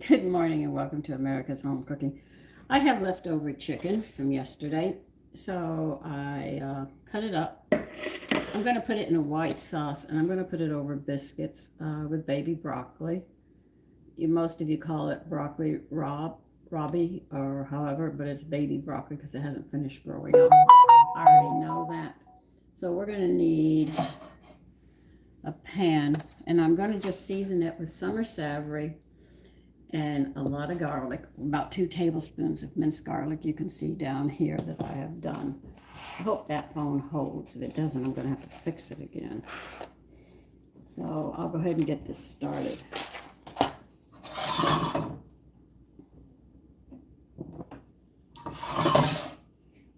Good morning and welcome to America's Home Cooking. I have leftover chicken from yesterday, so I cut it up. I'm going to put it in a white sauce and I'm going to put it over biscuits with baby broccoli. Most of you call it broccoli Robbie or however, but it's baby broccoli because it hasn't finished growing up. I already know that. So we're going to need a pan and I'm going to just season it with summer savory and a lot of garlic, about 2 tablespoons of minced garlic. You can see down here that I have done. I hope that phone holds. If it doesn't, I'm going to have to fix it again. So I'll go ahead and get this started.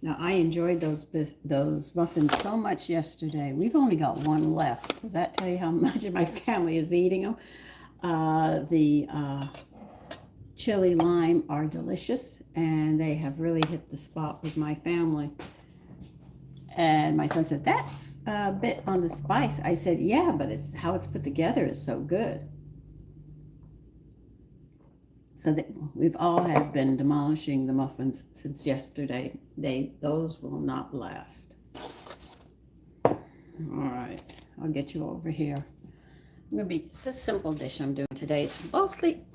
Now, I enjoyed those muffins so much yesterday. We've only got one left. Does that tell you how much of my family is eating them? The chili lime are delicious, and they have really hit the spot with my family. And my son said, that's a bit on the spice. I said, yeah, but it's how it's put together is so good. So that we've all have been demolishing the muffins since yesterday. Those will not last. All right, I'll get you over here. It's a simple dish I'm doing today. It's mostly,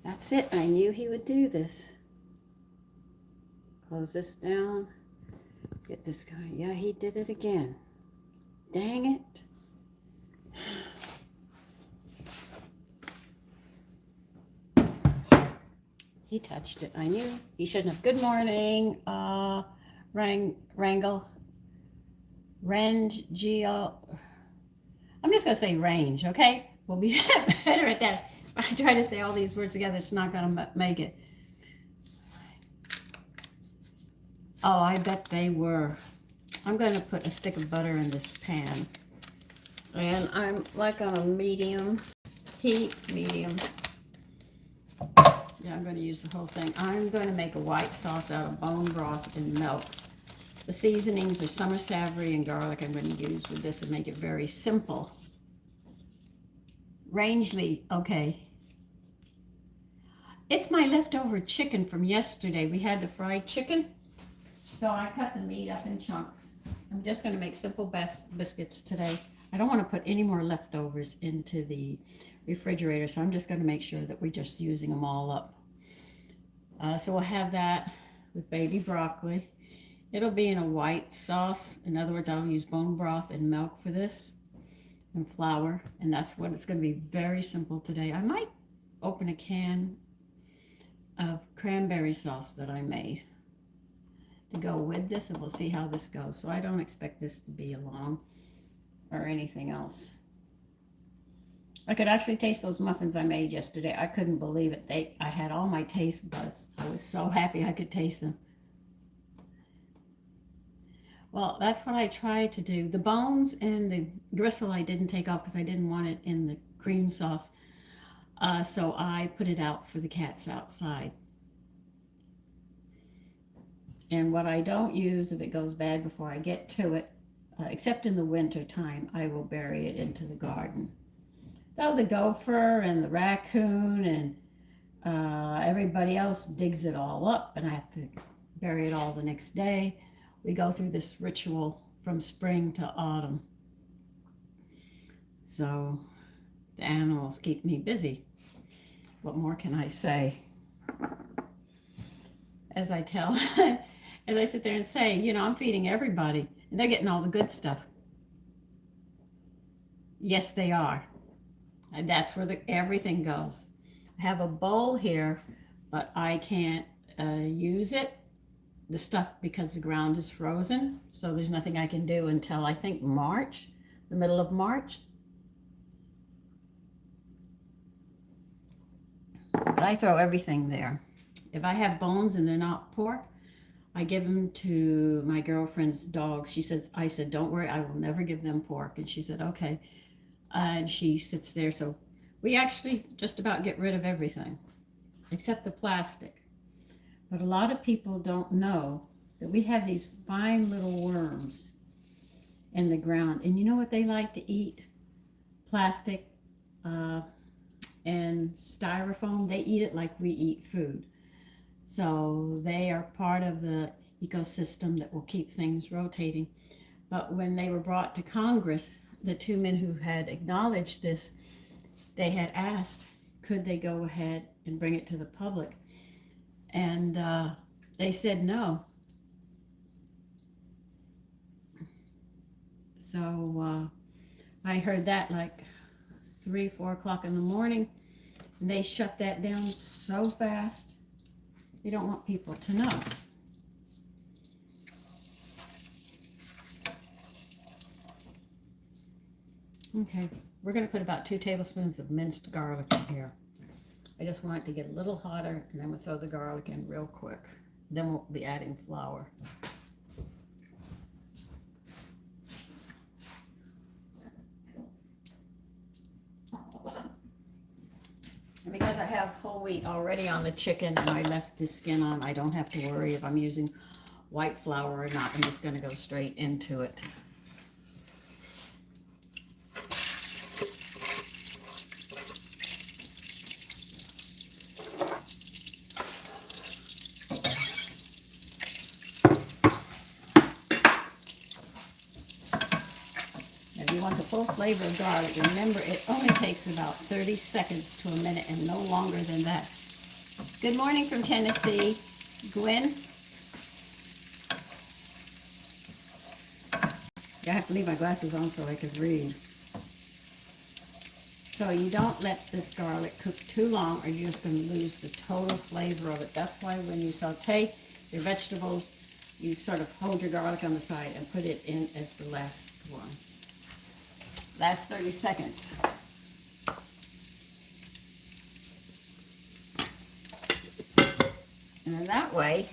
that's it. I knew he would do this. Close this down. Get this guy. Yeah, he did it again. Dang it. He touched it. I knew he shouldn't have. Good morning, Rangel. I'm just going to say range, okay? We'll be better at that. If I try to say all these words together, it's not going to make it. Oh, I bet they were. I'm going to put a stick of butter in this pan. And I'm like on a medium heat, medium. Yeah, I'm going to use the whole thing. I'm going to make a white sauce out of bone broth and milk. The seasonings are summer savory and garlic I'm going to use with this and make it very simple. Rangeley, okay. It's my leftover chicken from yesterday. We had the fried chicken, so I cut the meat up in chunks. I'm just going to make simple biscuits today. I don't want to put any more leftovers into the refrigerator, so I'm just going to make sure that we're just using them all up. So we'll have that with baby broccoli. It'll be in a white sauce. In other words, I'll use bone broth and milk for this and flour, and that's what it's going to be. Very simple today. I might open a can of cranberry sauce that I made to go with this, and we'll see how this goes. So I don't expect this to be long or anything else. I could actually taste those muffins I made yesterday. I couldn't believe it. I had all my taste buds. I was so happy I could taste them. Well, that's what I tried to do. The bones and the gristle I didn't take off because I didn't want it in the cream sauce. So I put it out for the cats outside. And what I don't use, if it goes bad before I get to it, except in the winter time, I will bury it into the garden. That was a gopher and the raccoon and everybody else digs it all up, and I have to bury it all the next day. We go through this ritual from spring to autumn. So the animals keep me busy. What more can I say? As I sit there and say, you know, I'm feeding everybody, and they're getting all the good stuff. Yes, they are. And that's where everything goes. I have a bowl here, but I can't use it, the stuff, because the ground is frozen. So there's nothing I can do until I think March, the middle of March. But I throw everything there. If I have bones and they're not pork, I give them to my girlfriend's dogs. I said, don't worry, I will never give them pork. And she said, okay. And she sits there. So we actually just about get rid of everything except the plastic. But a lot of people don't know that we have these fine little worms in the ground. And you know what they like to eat? Plastic in styrofoam. They eat it like we eat food. So they are part of the ecosystem that will keep things rotating. But when they were brought to Congress, the two men who had acknowledged this, they had asked, could they go ahead and bring it to the public? And they said no. So I heard that like 3, 4 o'clock in the morning. And they shut that down so fast. They don't want people to know. Okay, we're going to put about 2 tablespoons of minced garlic in here. I just want it to get a little hotter, and then we'll throw the garlic in real quick. Then we'll be adding flour. And because I have whole wheat already on the chicken and I left the skin on, I don't have to worry if I'm using white flour or not. I'm just going to go straight into it. If you want the full flavor of garlic, remember it only takes about 30 seconds to a minute and no longer than that. Good morning from Tennessee, Gwen. I have to leave my glasses on so I can read. So you don't let this garlic cook too long or you're just going to lose the total flavor of it. That's why when you saute your vegetables, you sort of hold your garlic on the side and put it in as the last one. Last 30 seconds. And then that way,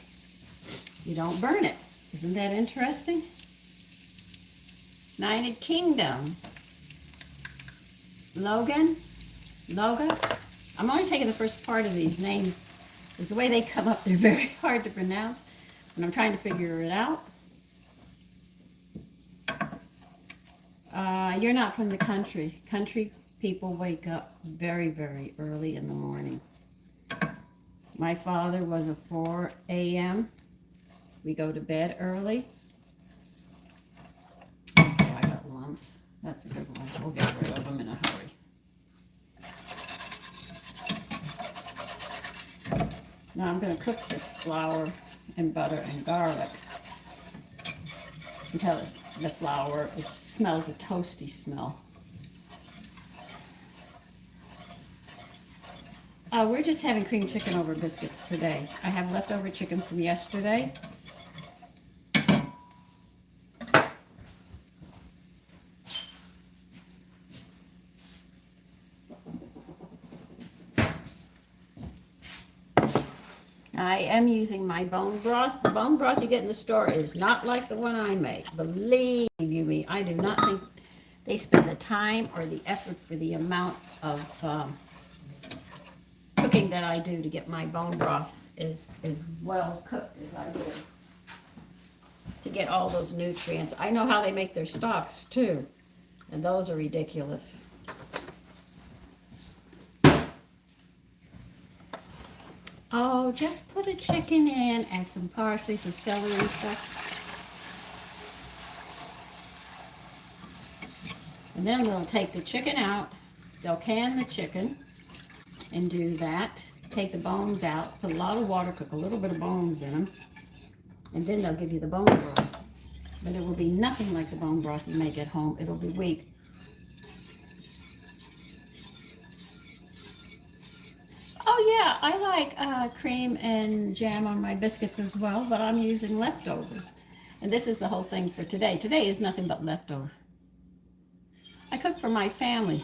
you don't burn it. Isn't that interesting? United Kingdom. Logan. I'm only taking the first part of these names because the way they come up, they're very hard to pronounce. And I'm trying to figure it out. You're not from the country. Country people wake up very, very early in the morning. My father was a 4 a.m. We go to bed early. Okay, I got lumps. That's a good one. We'll get rid of them in a hurry. Now I'm going to cook this flour and butter and garlic until the flour smells a toasty smell. We're just having cream chicken over biscuits today. I have leftover chicken from yesterday. I am using my bone broth. The bone broth you get in the store is not like the one I make. Believe you me, I do not think they spend the time or the effort for the amount of cooking that I do to get my bone broth as well cooked as I do. To get all those nutrients. I know how they make their stocks too, and those are ridiculous. Oh, just put a chicken in, add some parsley, some celery and stuff. And then they'll take the chicken out. They'll can the chicken and do that. Take the bones out, put a lot of water, cook a little bit of bones in them. And then they'll give you the bone broth. But it will be nothing like the bone broth you make at home. It'll be weak. Oh yeah, I like cream and jam on my biscuits as well, but I'm using leftovers. And this is the whole thing for today. Today is nothing but leftover. I cook for my family.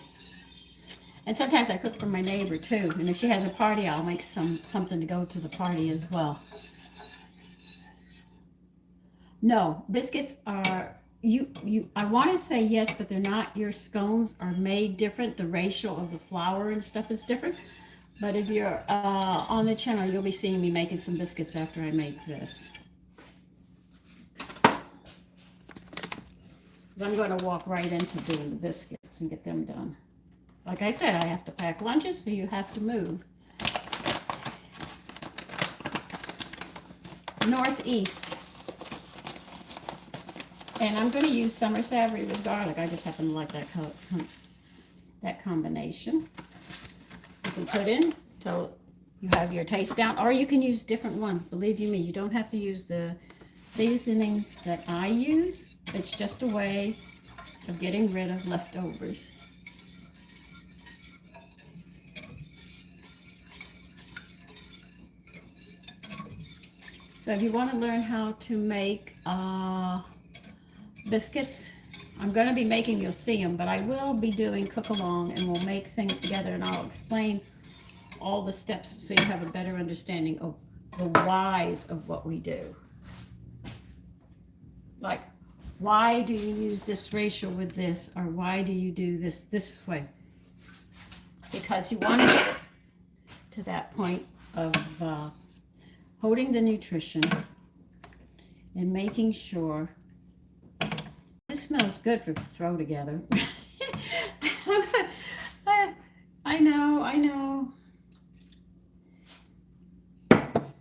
And sometimes I cook for my neighbor too. And if she has a party, I'll make something to go to the party as well. No, biscuits are, I want to say yes, but they're not. Your scones are made different. The ratio of the flour and stuff is different. But if you're on the channel, you'll be seeing me making some biscuits after I make this. I'm going to walk right into doing the biscuits and get them done. Like I said, I have to pack lunches, so you have to move. Northeast. And I'm going to use summer savory with garlic. I just happen to like that combination. You can put in till you have your taste down, or you can use different ones. Believe you me, you don't have to use the seasonings that I use. It's just a way of getting rid of leftovers. So if you want to learn how to make biscuits, I'm going to be making, you'll see them, but I will be doing cook along, and we'll make things together, and I'll explain all the steps so you have a better understanding of the whys of what we do. Like, why do you use this ratio with this, or why do you do this way? Because you want to get it to that point of holding the nutrition and making sure. This smells good for throw together. I know.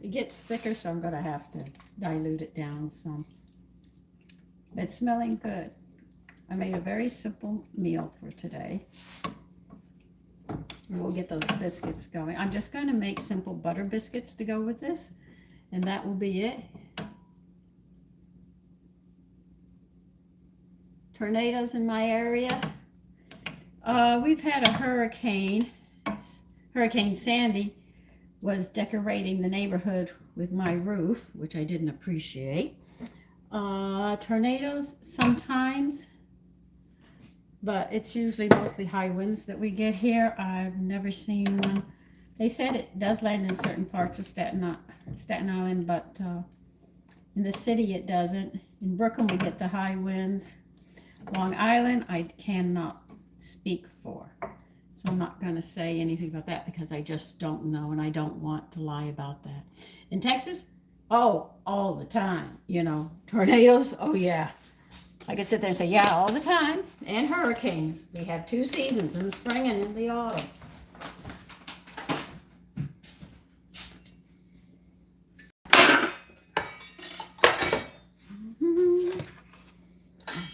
It gets thicker, so I'm going to have to dilute it down some. It's smelling good. I made a very simple meal for today. And we'll get those biscuits going. I'm just going to make simple butter biscuits to go with this, and that will be it. Tornadoes in my area. We've had a hurricane. Hurricane Sandy was decorating the neighborhood with my roof, which I didn't appreciate. Tornadoes sometimes, but it's usually mostly high winds that we get here. I've never seen one. They said it does land in certain parts of Staten Island, but in the city it doesn't. In Brooklyn we get the high winds. Long Island I cannot speak for, so I'm not going to say anything about that because I just don't know, and I don't want to lie about that. In Texas, oh, all the time, you know, tornadoes, oh yeah. I could sit there and say, yeah, all the time, and hurricanes. We have two seasons, in the spring and in the autumn.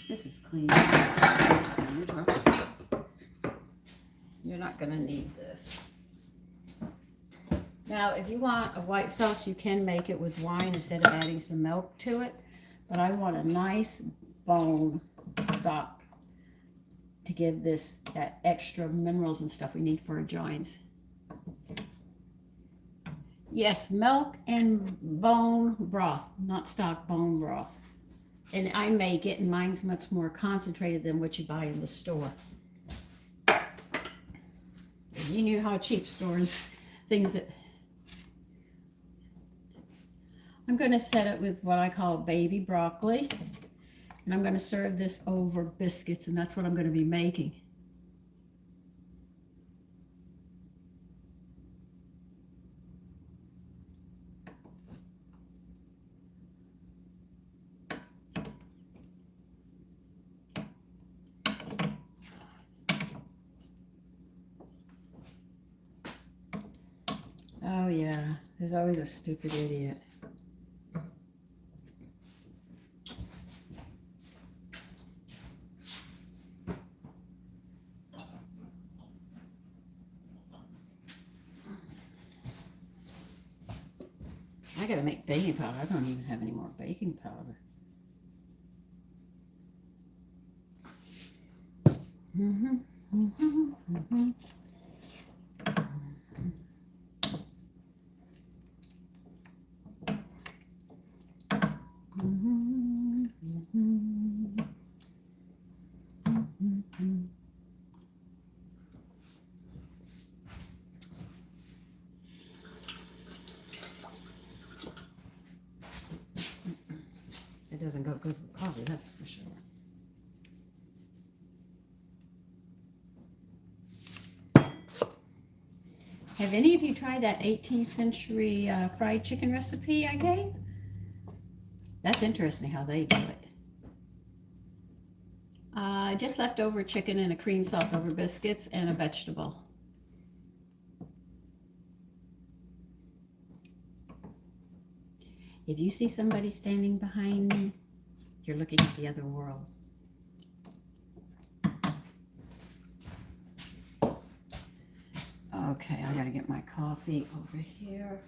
This is clean. You're not going to need this. Now, if you want a white sauce, you can make it with wine instead of adding some milk to it. But I want a nice bone stock to give this that extra minerals and stuff we need for our joints. Yes, milk and bone broth, not stock, bone broth. And I make it, and mine's much more concentrated than what you buy in the store. You knew how cheap stores, things that... I'm going to set it with what I call baby broccoli. And I'm going to serve this over biscuits, and that's what I'm going to be making. Oh yeah, there's always a stupid idiot. I gotta make baking powder. I don't even have any more baking powder. It doesn't go good with coffee, that's for sure. Have any of you tried that 18th century fried chicken recipe I gave? That's interesting how they do it. Just leftover chicken and a cream sauce over biscuits and a vegetable. If you see somebody standing behind me, you're looking at the other world. Okay, I gotta get my coffee over here.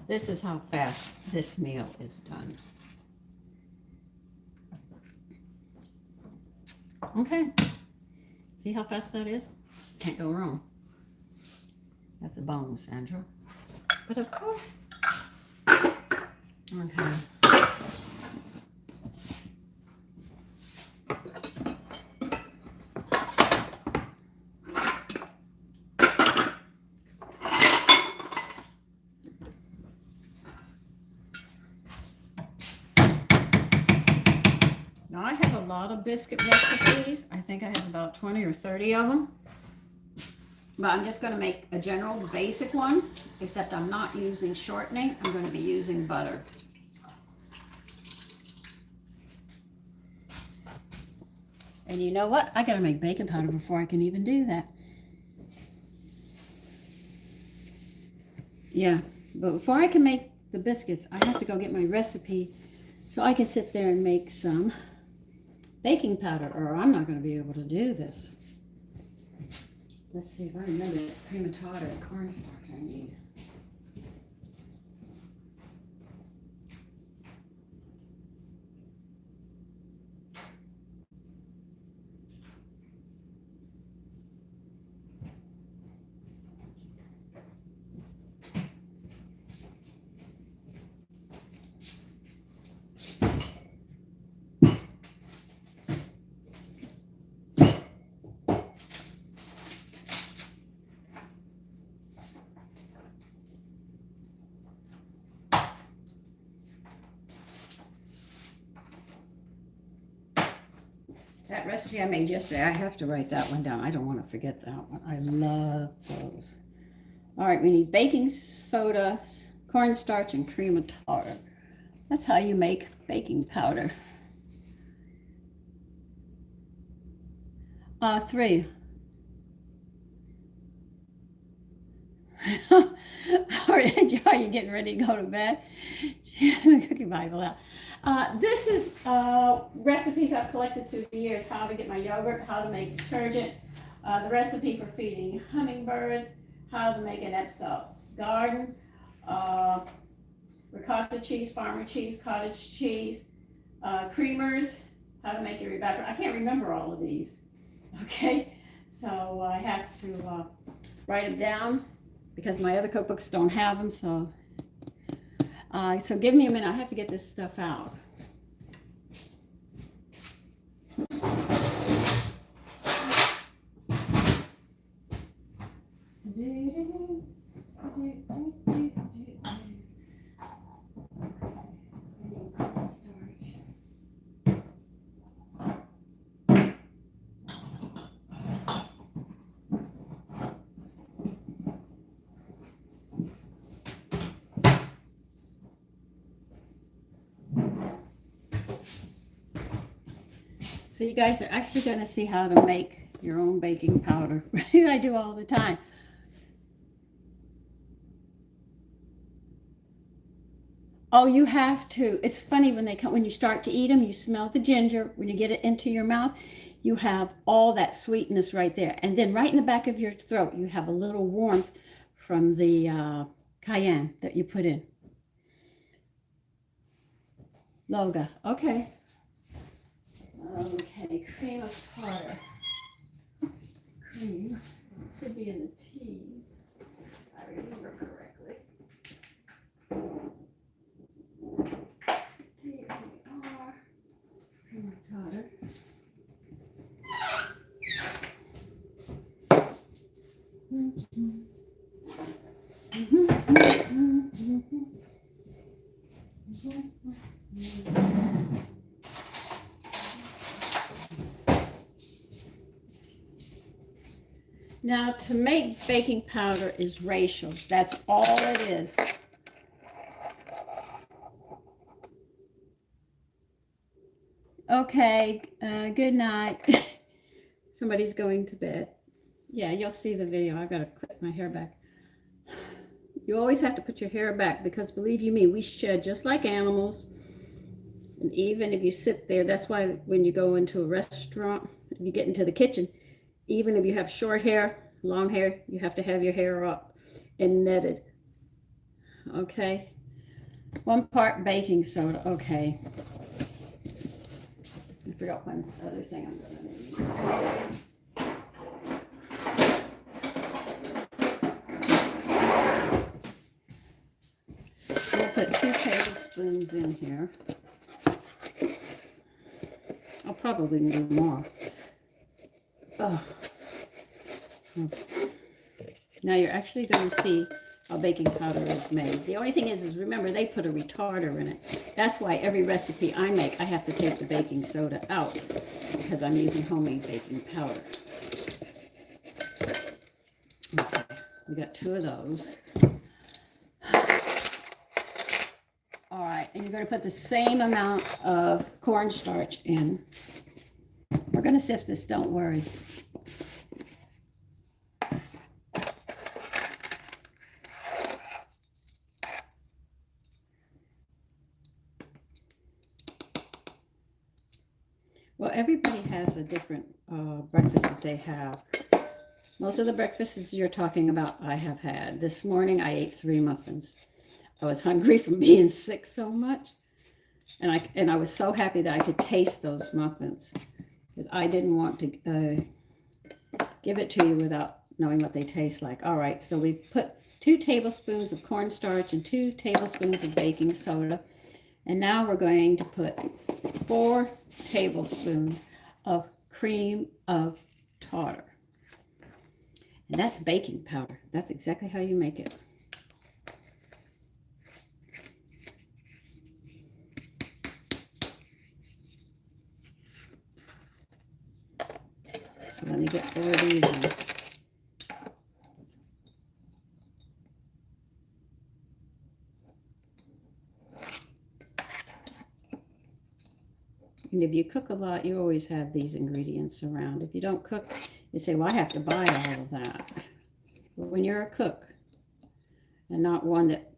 This is how fast this meal is done. Okay. See how fast that is? Can't go wrong. That's a bonus, Sandra. But of course. Okay. Now I have a lot of biscuit recipes. I think I have about 20 or 30 of them. But I'm just going to make a general basic one, except I'm not using shortening. I'm going to be using butter. And you know what? I got to make baking powder before I can even do that. Yeah, but before I can make the biscuits, I have to go get my recipe so I can sit there and make some baking powder, or I'm not going to be able to do this. Let's see if I remember. It's cream of tartar and cornstarch I need. That recipe I made yesterday, I have to write that one down. I don't want to forget that one. I love those. All right, we need baking soda, cornstarch, and cream of tartar. That's how you make baking powder. 3. All right, Joe, you getting ready to go to bed? The cookie Bible out. This is recipes I've collected through the years. How to get my yogurt, how to make detergent, the recipe for feeding hummingbirds, how to make an Epsop's garden, ricotta cheese, farmer cheese, cottage cheese, creamers, how to make your evaporate. I can't remember all of these, okay? So I have to write them down because my other cookbooks don't have them, so give me a minute. I have to get this stuff out. So you guys are actually going to see how to make your own baking powder. I do all the time. Oh, you have to. It's funny when they come, when you start to eat them, you smell the ginger. When you get it into your mouth, you have all that sweetness right there. And then right in the back of your throat, you have a little warmth from the cayenne that you put in. Loga. Okay. Okay, cream of tartar. Cream should be in the teas, if I remember correctly. Here they are. Cream of tartar. Now, to make baking powder is racial. That's all it is. Okay, good night. Somebody's going to bed. Yeah, you'll see the video. I gotta clip my hair back. You always have to put your hair back because believe you me, we shed just like animals. And even if you sit there, that's why when you go into a restaurant, if you get into the kitchen, even if you have short hair, long hair, you have to have your hair up and netted. Okay. 1 part baking soda. Okay. I forgot one other thing I'm going to need. I'll put 2 tablespoons in here. I'll probably need more. Oh. Now you're actually going to see how baking powder is made. The only thing is remember they put a retarder in it. That's why every recipe I make, I have to take the baking soda out because I'm using homemade baking powder. Okay, we got 2 of those. All right, and you're going to put the same amount of cornstarch in. We're going to sift this, don't worry. Well, everybody has a different breakfast that they have. Most of the breakfasts you're talking about I have had. This morning I ate 3 muffins. I was hungry from being sick so much. And I was so happy that I could taste those muffins. Because I didn't want to give it to you without knowing what they taste like. All right, so we've put 2 tablespoons of cornstarch and 2 tablespoons of baking soda. And now we're going to put 4 tablespoons of cream of tartar. And that's baking powder. That's exactly how you make it. So let me get 4 of these in. And if you cook a lot, you always have these ingredients around. If you don't cook, you say, well, I have to buy all of that. But when you're a cook, and not one that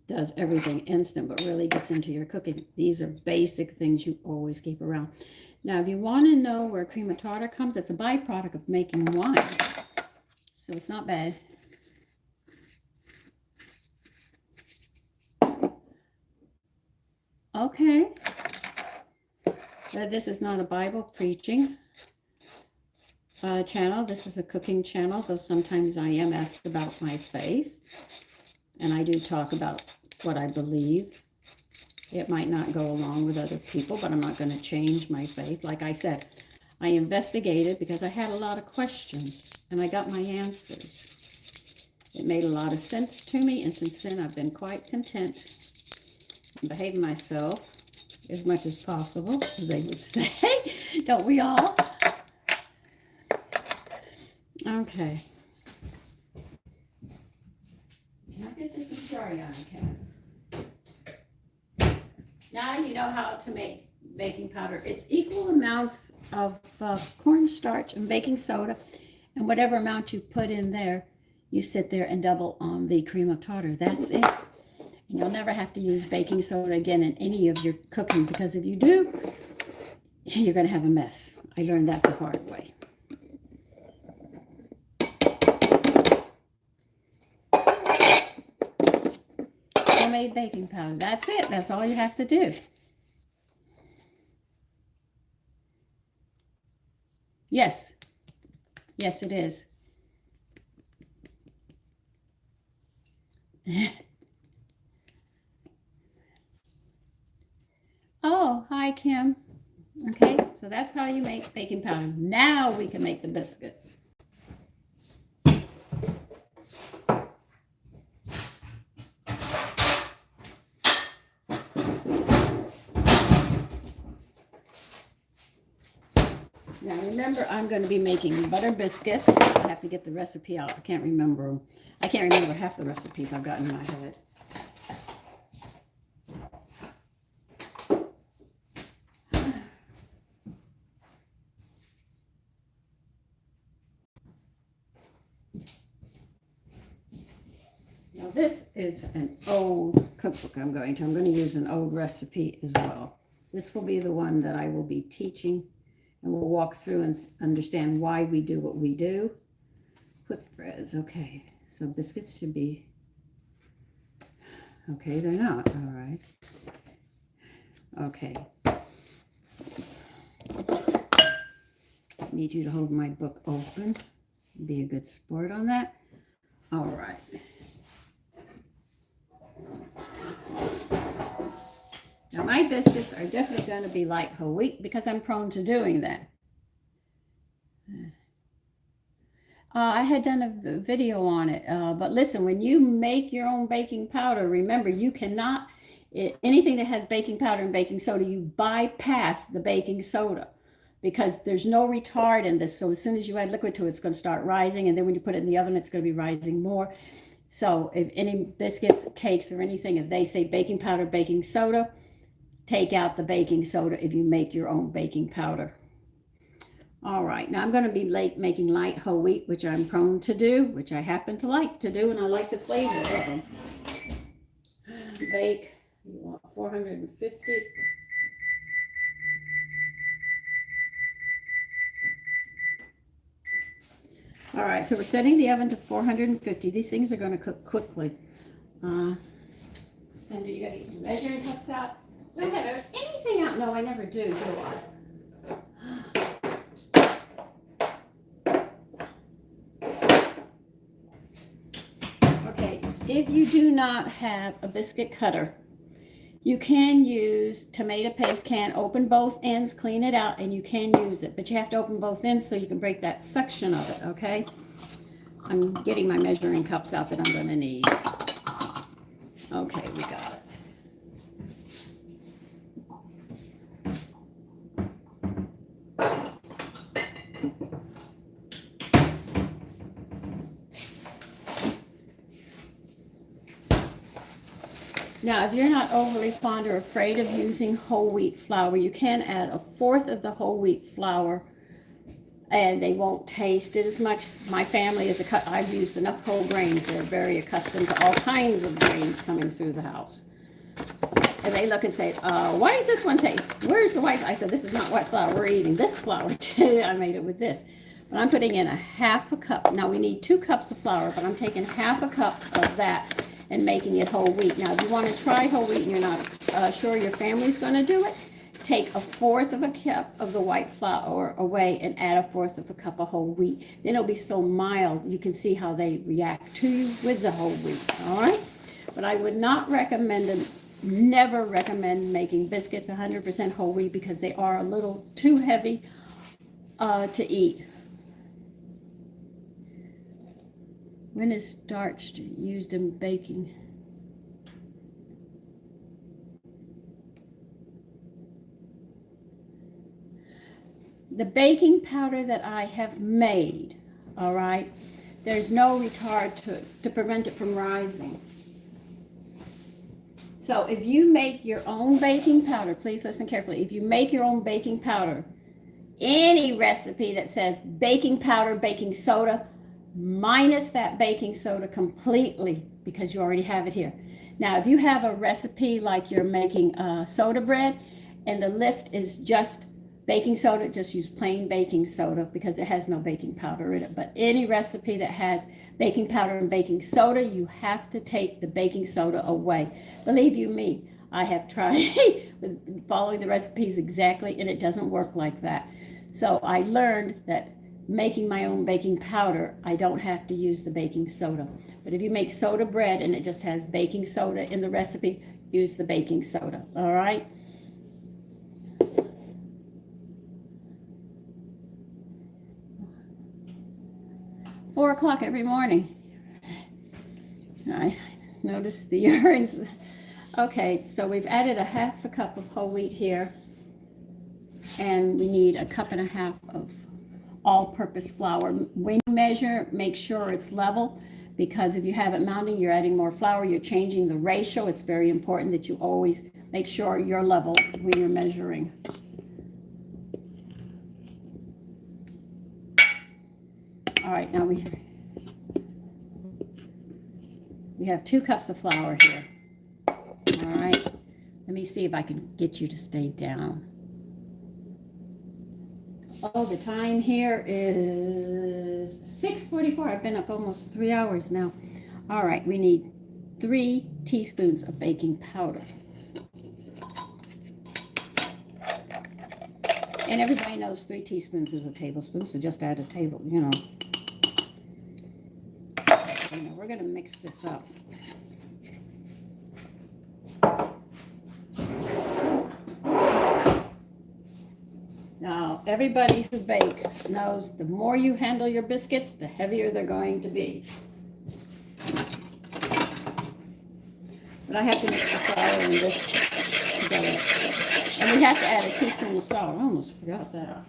does everything instant, but really gets into your cooking, these are basic things you always keep around. Now, if you want to know where cream of tartar comes, it's a byproduct of making wine. So it's not bad. Okay. This is not a Bible preaching channel. This is a cooking channel, though sometimes I am asked about my faith. And I do talk about what I believe. It might not go along with other people, but I'm not going to change my faith. Like I said, I investigated because I had a lot of questions, and I got my answers. It made a lot of sense to me, and since then I've been quite content in behaving myself as much as possible, as they would say. Don't we all? Okay. Can I get this in cherry on, Ken? Now you know how to make baking powder. It's equal amounts of cornstarch and baking soda, and whatever amount you put in there, you sit there and double on the cream of tartar. That's it. And you'll never have to use baking soda again in any of your cooking, because if you do, you're going to have a mess. I learned that the hard way. Homemade baking powder. That's it. That's all you have to do. Yes. Yes, it is. Oh, hi, Kim. Okay, so that's how you make baking powder. Now we can make the biscuits. Now remember, I'm going to be making butter biscuits. I have to get the recipe out. I can't remember them. I can't remember half the recipes I've got in my head. this is an old cookbook I'm going to use an old recipe as well. This will be the one that I will be teaching, and we'll walk through and understand why we do what we do. Quick breads, okay. So biscuits should be, okay, they're not, all right. Okay. Need you to hold my book open. Be a good sport on that. All right. Now my biscuits are definitely going to be light whole wheat because I'm prone to doing that. I had done a video on it, but listen, when you make your own baking powder, remember you cannot, anything that has baking powder and baking soda, you bypass the baking soda because there's no retard in this. So as soon as you add liquid to it, it's going to start rising, and then when you put it in the oven, it's going to be rising more. So if any biscuits, cakes, or anything, if they say baking powder, baking soda, take out the baking soda if you make your own baking powder. All right, now I'm going to be making light whole wheat, which I'm prone to do, which I happen to like to do, and I like the flavor of them. Bake, you want 450. All right, so we're setting the oven to 450. These things are going to cook quickly. Sandra, you got your measuring cups out? Do I have anything out? No, I never do I? If you do not have a biscuit cutter, you can use tomato paste can, open both ends, clean it out, and you can use it. But you have to open both ends so you can break that section of it, okay? I'm getting my measuring cups out that I'm going to need. Okay, we got it. Now, if you're not overly fond or afraid of using whole wheat flour, you can add 1/4 of the whole wheat flour, and they won't taste it as much. My family is I've used enough whole grains. They're very accustomed to all kinds of grains coming through the house. And they look and say, why does this one taste? Where's the white? I said, this is not white flour. We're eating this flour today. I made it with this. But I'm putting in 1/2 cup. Now, we need 2 cups of flour, but I'm taking 1/2 cup of that and making it whole wheat. Now, if you want to try whole wheat and you're not sure your family's going to do it, take 1/4 of a cup of the white flour away and add 1/4 cup of whole wheat. Then it'll be so mild, you can see how they react to you with the whole wheat, all right? But I would not recommend them, never recommend making biscuits 100% whole wheat because they are a little too heavy to eat. When is starch used in baking? The baking powder that I have made, all right, there's no retard to prevent it from rising. So if you make your own baking powder, please listen carefully. If you make your own baking powder, any recipe that says baking powder, baking soda, minus that baking soda completely because you already have it here. Now, if you have a recipe like you're making soda bread and the lift is just baking soda, just use plain baking soda because it has no baking powder in it. But any recipe that has baking powder and baking soda, you have to take the baking soda away. Believe you me, I have tried following the recipes exactly, and it doesn't work like that. So I learned that making my own baking powder, I don't have to use the baking soda. But if you make soda bread and it just has baking soda in the recipe, use the baking soda, all right? Four o'clock every morning. I just noticed the earrings. Okay, so we've added 1/2 cup of whole wheat here, and we need 1.5 cups of all-purpose flour. When you measure, make sure it's level, because if you have it mounting, you're adding more flour, you're changing the ratio. It's very important that you always make sure you're level when you're measuring. All right, now we We have 2 cups of flour here. All right. Let me see if I can get you to stay down. Oh, the time here is 6:44. I've been up almost 3 hours now. All right, we need 3 teaspoons of baking powder. And everybody knows 3 teaspoons is a tablespoon, so just add a table, you know. We're going to mix this up. Now, everybody who bakes knows the more you handle your biscuits, the heavier they're going to be. But I have to mix the flour and this together. And we have to add a teaspoon of salt. I almost forgot that.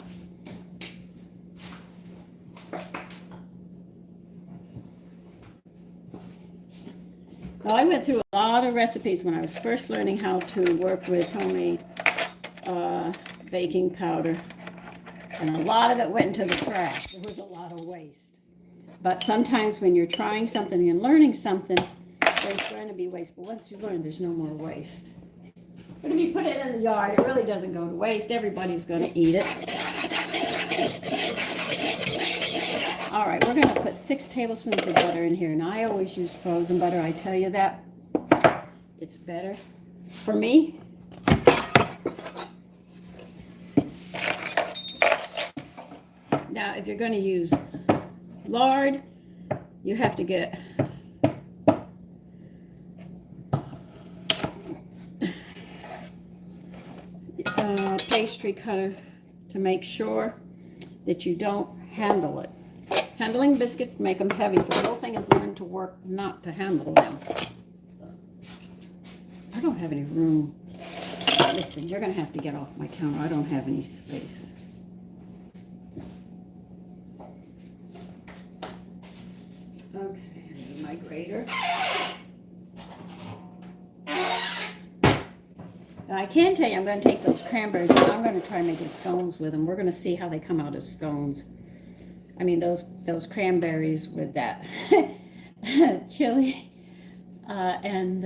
Now, I went through a lot of recipes when I was first learning how to work with homemade baking powder. And a lot of it went into the trash. There was a lot of waste. But sometimes when you're trying something and learning something, there's going to be waste. But once you learn, there's no more waste. But if you put it in the yard, it really doesn't go to waste. Everybody's going to eat it. All right, we're going to put 6 tablespoons of butter in here. And I always use frozen butter. I tell you that. It's better for me. Now, if you're going to use lard, you have to get a pastry cutter to make sure that you don't handle it. Handling biscuits make them heavy, so the whole thing is learn to work not to handle them. I don't have any room. Listen, you're going to have to get off my counter. I don't have any space. Okay, I need my grater. Now, I can tell you I'm going to take those cranberries and I'm going to try making scones with them. We're going to see how they come out as scones. I mean, those cranberries with that chili and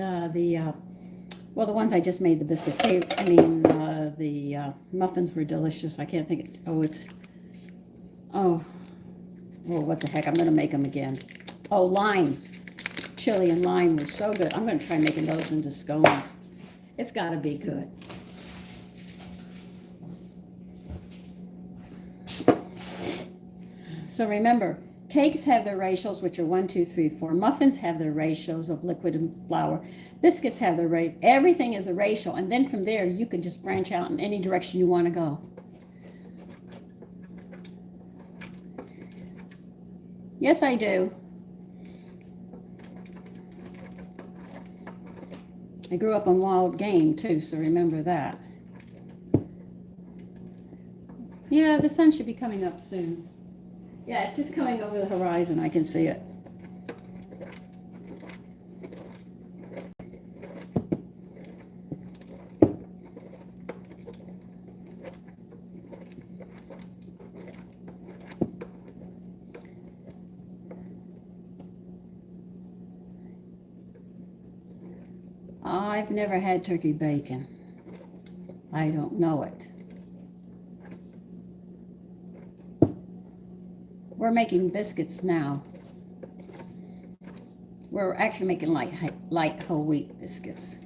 well, the ones I just made, the biscuits. The muffins were delicious. I can't think. Oh, what the heck? I'm going to make them again. Oh, lime. Chili and lime were so good. I'm going to try making those into scones. It's got to be good. So remember, cakes have their ratios, which are 1, 2, 3, 4. Muffins have their ratios of liquid and flour. Biscuits have their ratio. Everything is a ratio. And then from there, you can just branch out in any direction you want to go. Yes, I do. I grew up on wild game, too, so remember that. Yeah, the sun should be coming up soon. Yeah, it's just coming over the horizon. I can see it. I've never had turkey bacon. I don't know it. We're making biscuits now. We're actually making light whole wheat biscuits.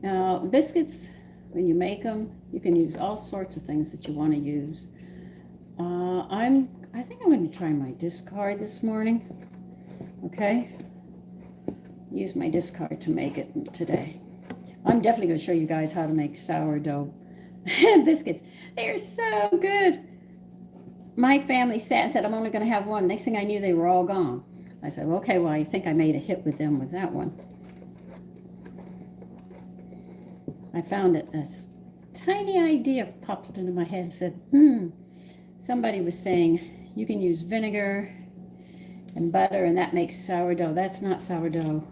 Now, biscuits, when you make them, you can use all sorts of things that you want to use. I think I'm going to try my discard this morning. Okay? Use my discard to make it today. I'm definitely going to show you guys how to make sourdough biscuits. They are so good. My family sat and said, I'm only going to have one. Next thing I knew, they were all gone. I said, well, okay, well, I think I made a hit with them with that one. I found it, this tiny idea popped into my head and said, somebody was saying you can use vinegar and butter, and that makes sourdough. That's not sourdough.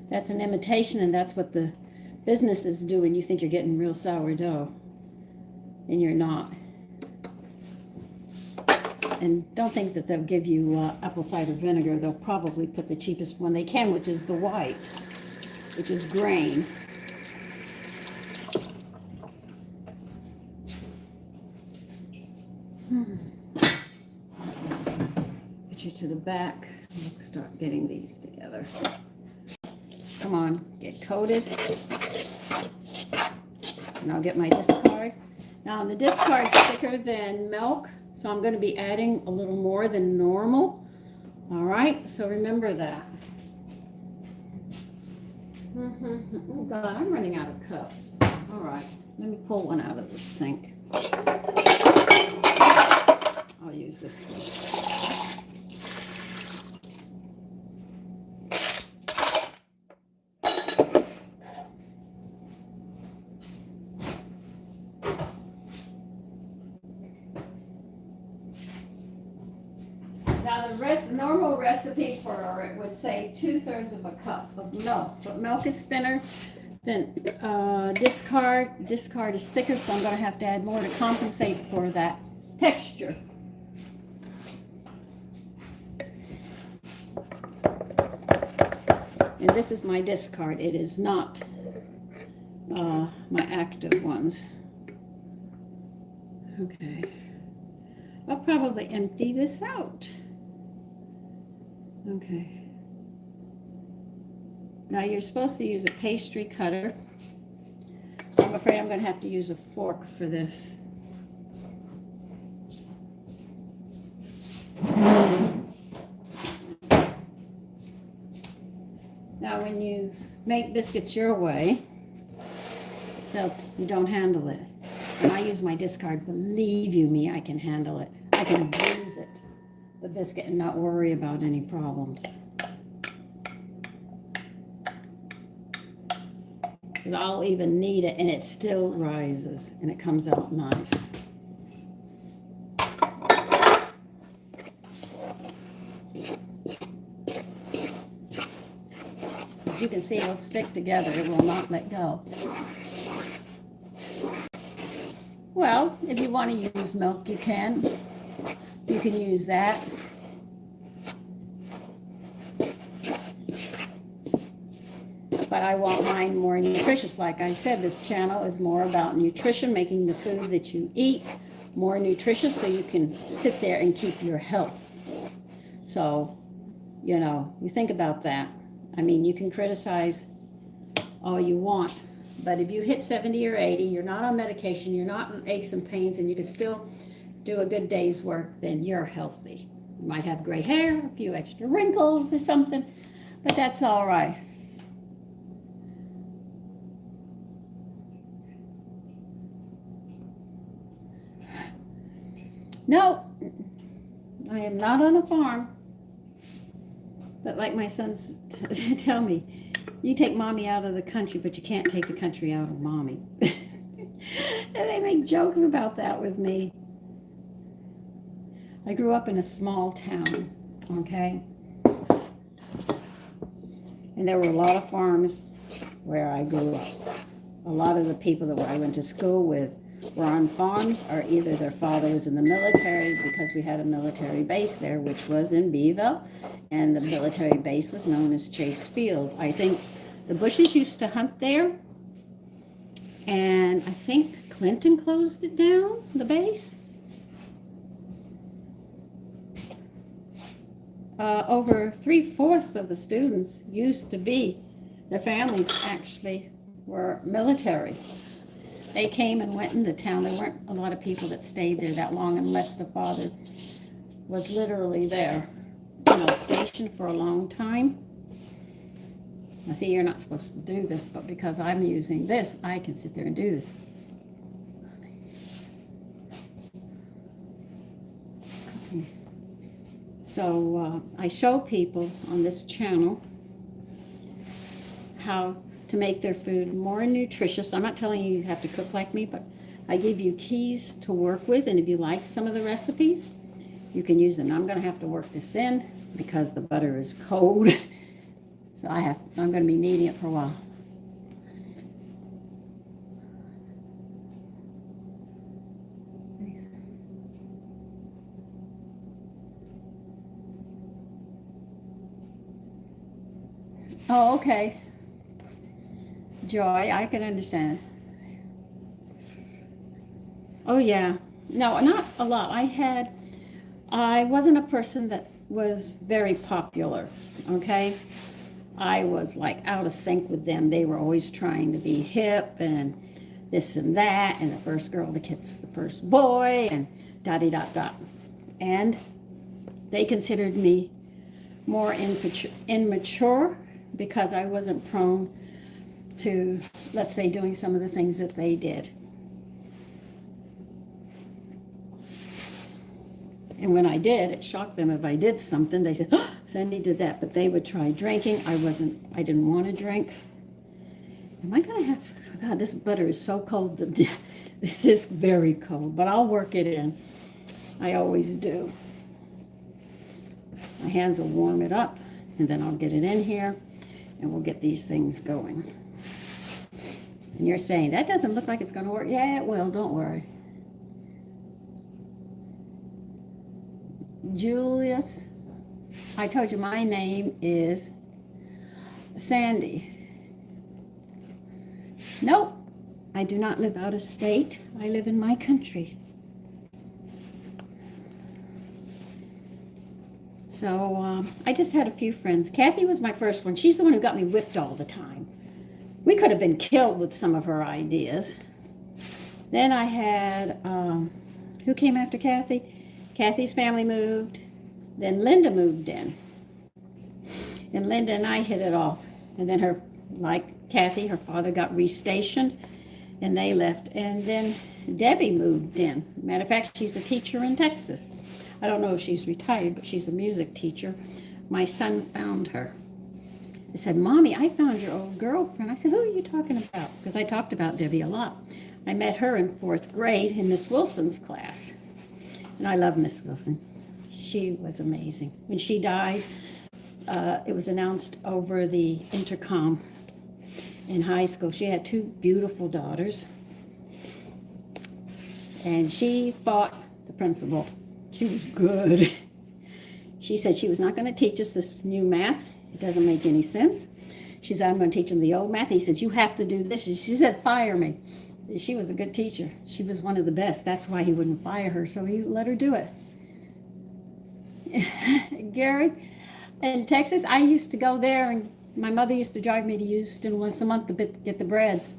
That's an imitation, and that's what the businesses do when you think you're getting real sourdough, and you're not. And don't think that they'll give you apple cider vinegar. They'll probably put the cheapest one they can, which is the white, which is grain. Get you to the back. We'll start getting these together. Come on, get coated. And I'll get my discard. Now the discard's thicker than milk, so I'm going to be adding a little more than normal. All right, so remember that. Oh God, I'm running out of cups. All right, let me pull one out of the sink. I'll use this one. Now the normal recipe for it would say 2/3 of a cup of milk, but milk is thinner than discard. Discard is thicker, so I'm going to have to add more to compensate for that texture. And this is my discard. It is not my active ones. Okay. I'll probably empty this out. Okay. Now you're supposed to use a pastry cutter. I'm afraid I'm going to have to use a fork for this. Now when you make biscuits your way, you don't handle it. When I use my discard, believe you me, I can handle it. I can abuse it, the biscuit, and not worry about any problems. Because I'll even knead it and it still rises and it comes out nice. As you can see, it'll stick together. It will not let go. Well, if you want to use milk, you can. You can use that. But I want mine more nutritious. Like I said, this channel is more about nutrition, making the food that you eat more nutritious so you can sit there and keep your health. So, you know, you think about that. I mean, you can criticize all you want, but if you hit 70 or 80, you're not on medication, you're not in aches and pains, and you can still do a good day's work, then you're healthy. You might have gray hair, a few extra wrinkles or something, but that's all right. No, I am not on a farm. But like my sons tell me, you take mommy out of the country, but you can't take the country out of mommy. And they make jokes about that with me. I grew up in a small town, okay? And there were a lot of farms where I grew up. A lot of the people that I went to school with were on farms, or either their father was in the military, because we had a military base there, which was in Beeville, and the military base was known as Chase Field. I think the Bushes used to hunt there, and I think Clinton closed it down, the base. Over 3/4 of the students used to be, their families actually were military. They came and went in the town. There weren't a lot of people that stayed there that long unless the father was literally there, you know, stationed for a long time. Now see, you're not supposed to do this, but because I'm using this, I can sit there and do this. Okay. So I show people on this channel how to make their food more nutritious. I'm not telling you you have to cook like me, but I give you keys to work with, and if you like some of the recipes, you can use them. Now I'm going to have to work this in. because the butter is cold. So I'm going to be kneading it for a while. Oh, okay. Joy, I can understand. Oh, yeah. No, not a lot. I wasn't a person that was very popular, okay? I was like out of sync with them. They were always trying to be hip and this and that, and the first girl that gets the first boy, and da-di-dot-dot. And they considered me more immature because I wasn't prone to, let's say, doing some of the things that they did. And when I did, it shocked them. If I did something, they said, oh, Sandy did that. But they would try drinking. I didn't want to drink. Am I going to have, oh God, this butter is so cold. This is very cold, but I'll work it in. I always do. My hands will warm it up, and then I'll get it in here, and we'll get these things going. And you're saying, that doesn't look like it's going to work. Yeah, it will. Don't worry. Julius, I told you my name is Sandy. Nope, I do not live out of state. I live in my country. So I just had a few friends. Kathy was my first one. She's the one who got me whipped all the time. We could have been killed with some of her ideas. Then I had, who came after Kathy? Kathy's family moved. Then Linda moved in. And Linda and I hit it off. And then her, like Kathy, her father got restationed and they left. And then Debbie moved in. Matter of fact, she's a teacher in Texas. I don't know if she's retired, but she's a music teacher. My son found her. He said, Mommy, I found your old girlfriend. I said, who are you talking about? Because I talked about Debbie a lot. I met her in 4th grade in Miss Wilson's class. And I love Miss Wilson. She was amazing. When she died, it was announced over the intercom in high school. She had 2 beautiful daughters. And she fought the principal. She was good. She said she was not going to teach us this new math. It doesn't make any sense. She said, I'm going to teach them the old math. He said, you have to do this. She said, fire me. She was a good teacher. She was one of the best. That's why he wouldn't fire her, so he let her do it. Gary, in Texas, I used to go there, and my mother used to drive me to Houston once a month to get the breads.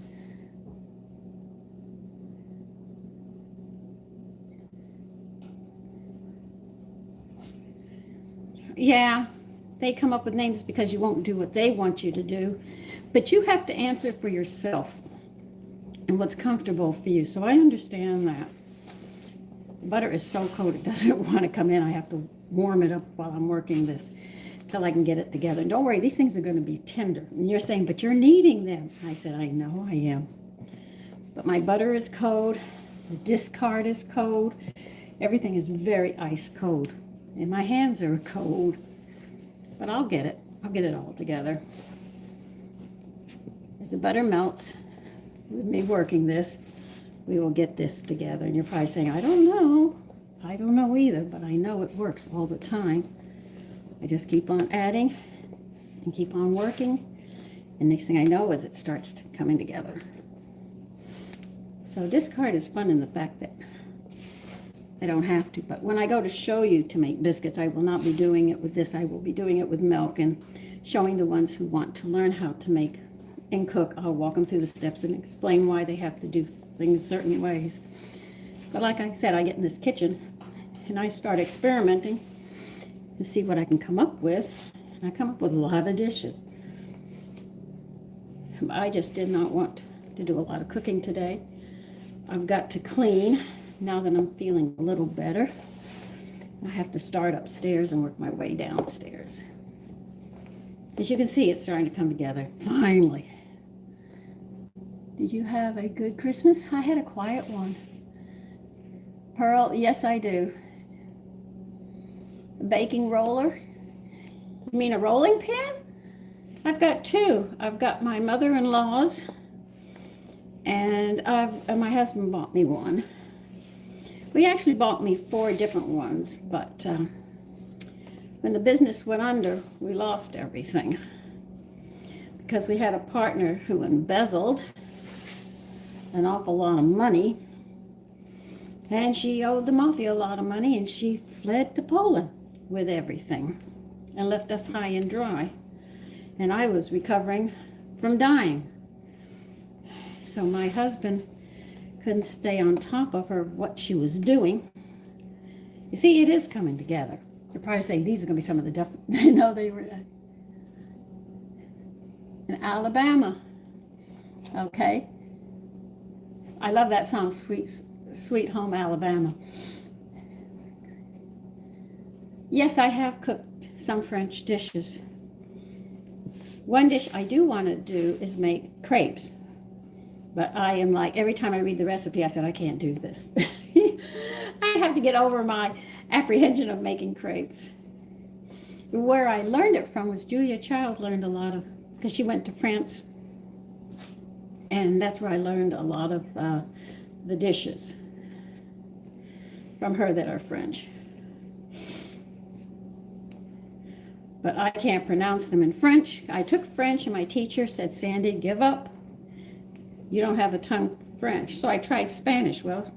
Yeah, they come up with names because you won't do what they want you to do, but you have to answer for yourself and what's comfortable for you. So I understand that. The butter is so cold it doesn't want to come in. I have to warm it up while I'm working this till I can get it together. And don't worry, these things are going to be tender. And you're saying, but you're kneading them. I said, I know I am. But my butter is cold. The discard is cold. Everything is very ice cold. And my hands are cold. But I'll get it. I'll get it all together. As the butter melts, with me working this, we will get this together. And you're probably saying, I don't know. I don't know either, but I know it works all the time. I just keep on adding and keep on working. And next thing I know is it starts coming together. So discard is fun in the fact that I don't have to. But when I go to show you to make biscuits, I will not be doing it with this. I will be doing it with milk and showing the ones who want to learn how to make and cook. I'll walk them through the steps and explain why they have to do things certain ways. But like I said, I get in this kitchen and I start experimenting to see what I can come up with. And I come up with a lot of dishes. I just did not want to do a lot of cooking today. I've got to clean now that I'm feeling a little better. I have to start upstairs and work my way downstairs. As you can see, it's starting to come together, finally. Did you have a good Christmas? I had a quiet one. Pearl, yes I do. A baking roller. You mean a rolling pin? I've got two. I've got my mother-in-law's, and my husband bought me one. We actually bought me 4 different ones, but when the business went under, we lost everything because we had a partner who embezzled an awful lot of money, and she owed the mafia a lot of money, and she fled to Poland with everything and left us high and dry. And I was recovering from dying. So my husband couldn't stay on top of her, what she was doing. You see, it is coming together. You're probably saying these are going to be some of the no, they were in Alabama. Okay. I love that song, Sweet Home Alabama. Yes, I have cooked some French dishes. One dish I do want to do is make crepes. But I am like, every time I read the recipe, I said, I can't do this. I have to get over my apprehension of making crepes. Where I learned it from was Julia Child learned a lot of, because she went to France. And that's where I learned a lot of the dishes from her that are French. But I can't pronounce them in French. I took French and my teacher said, Sandy, give up. You don't have a tongue for French. So I tried Spanish. Well,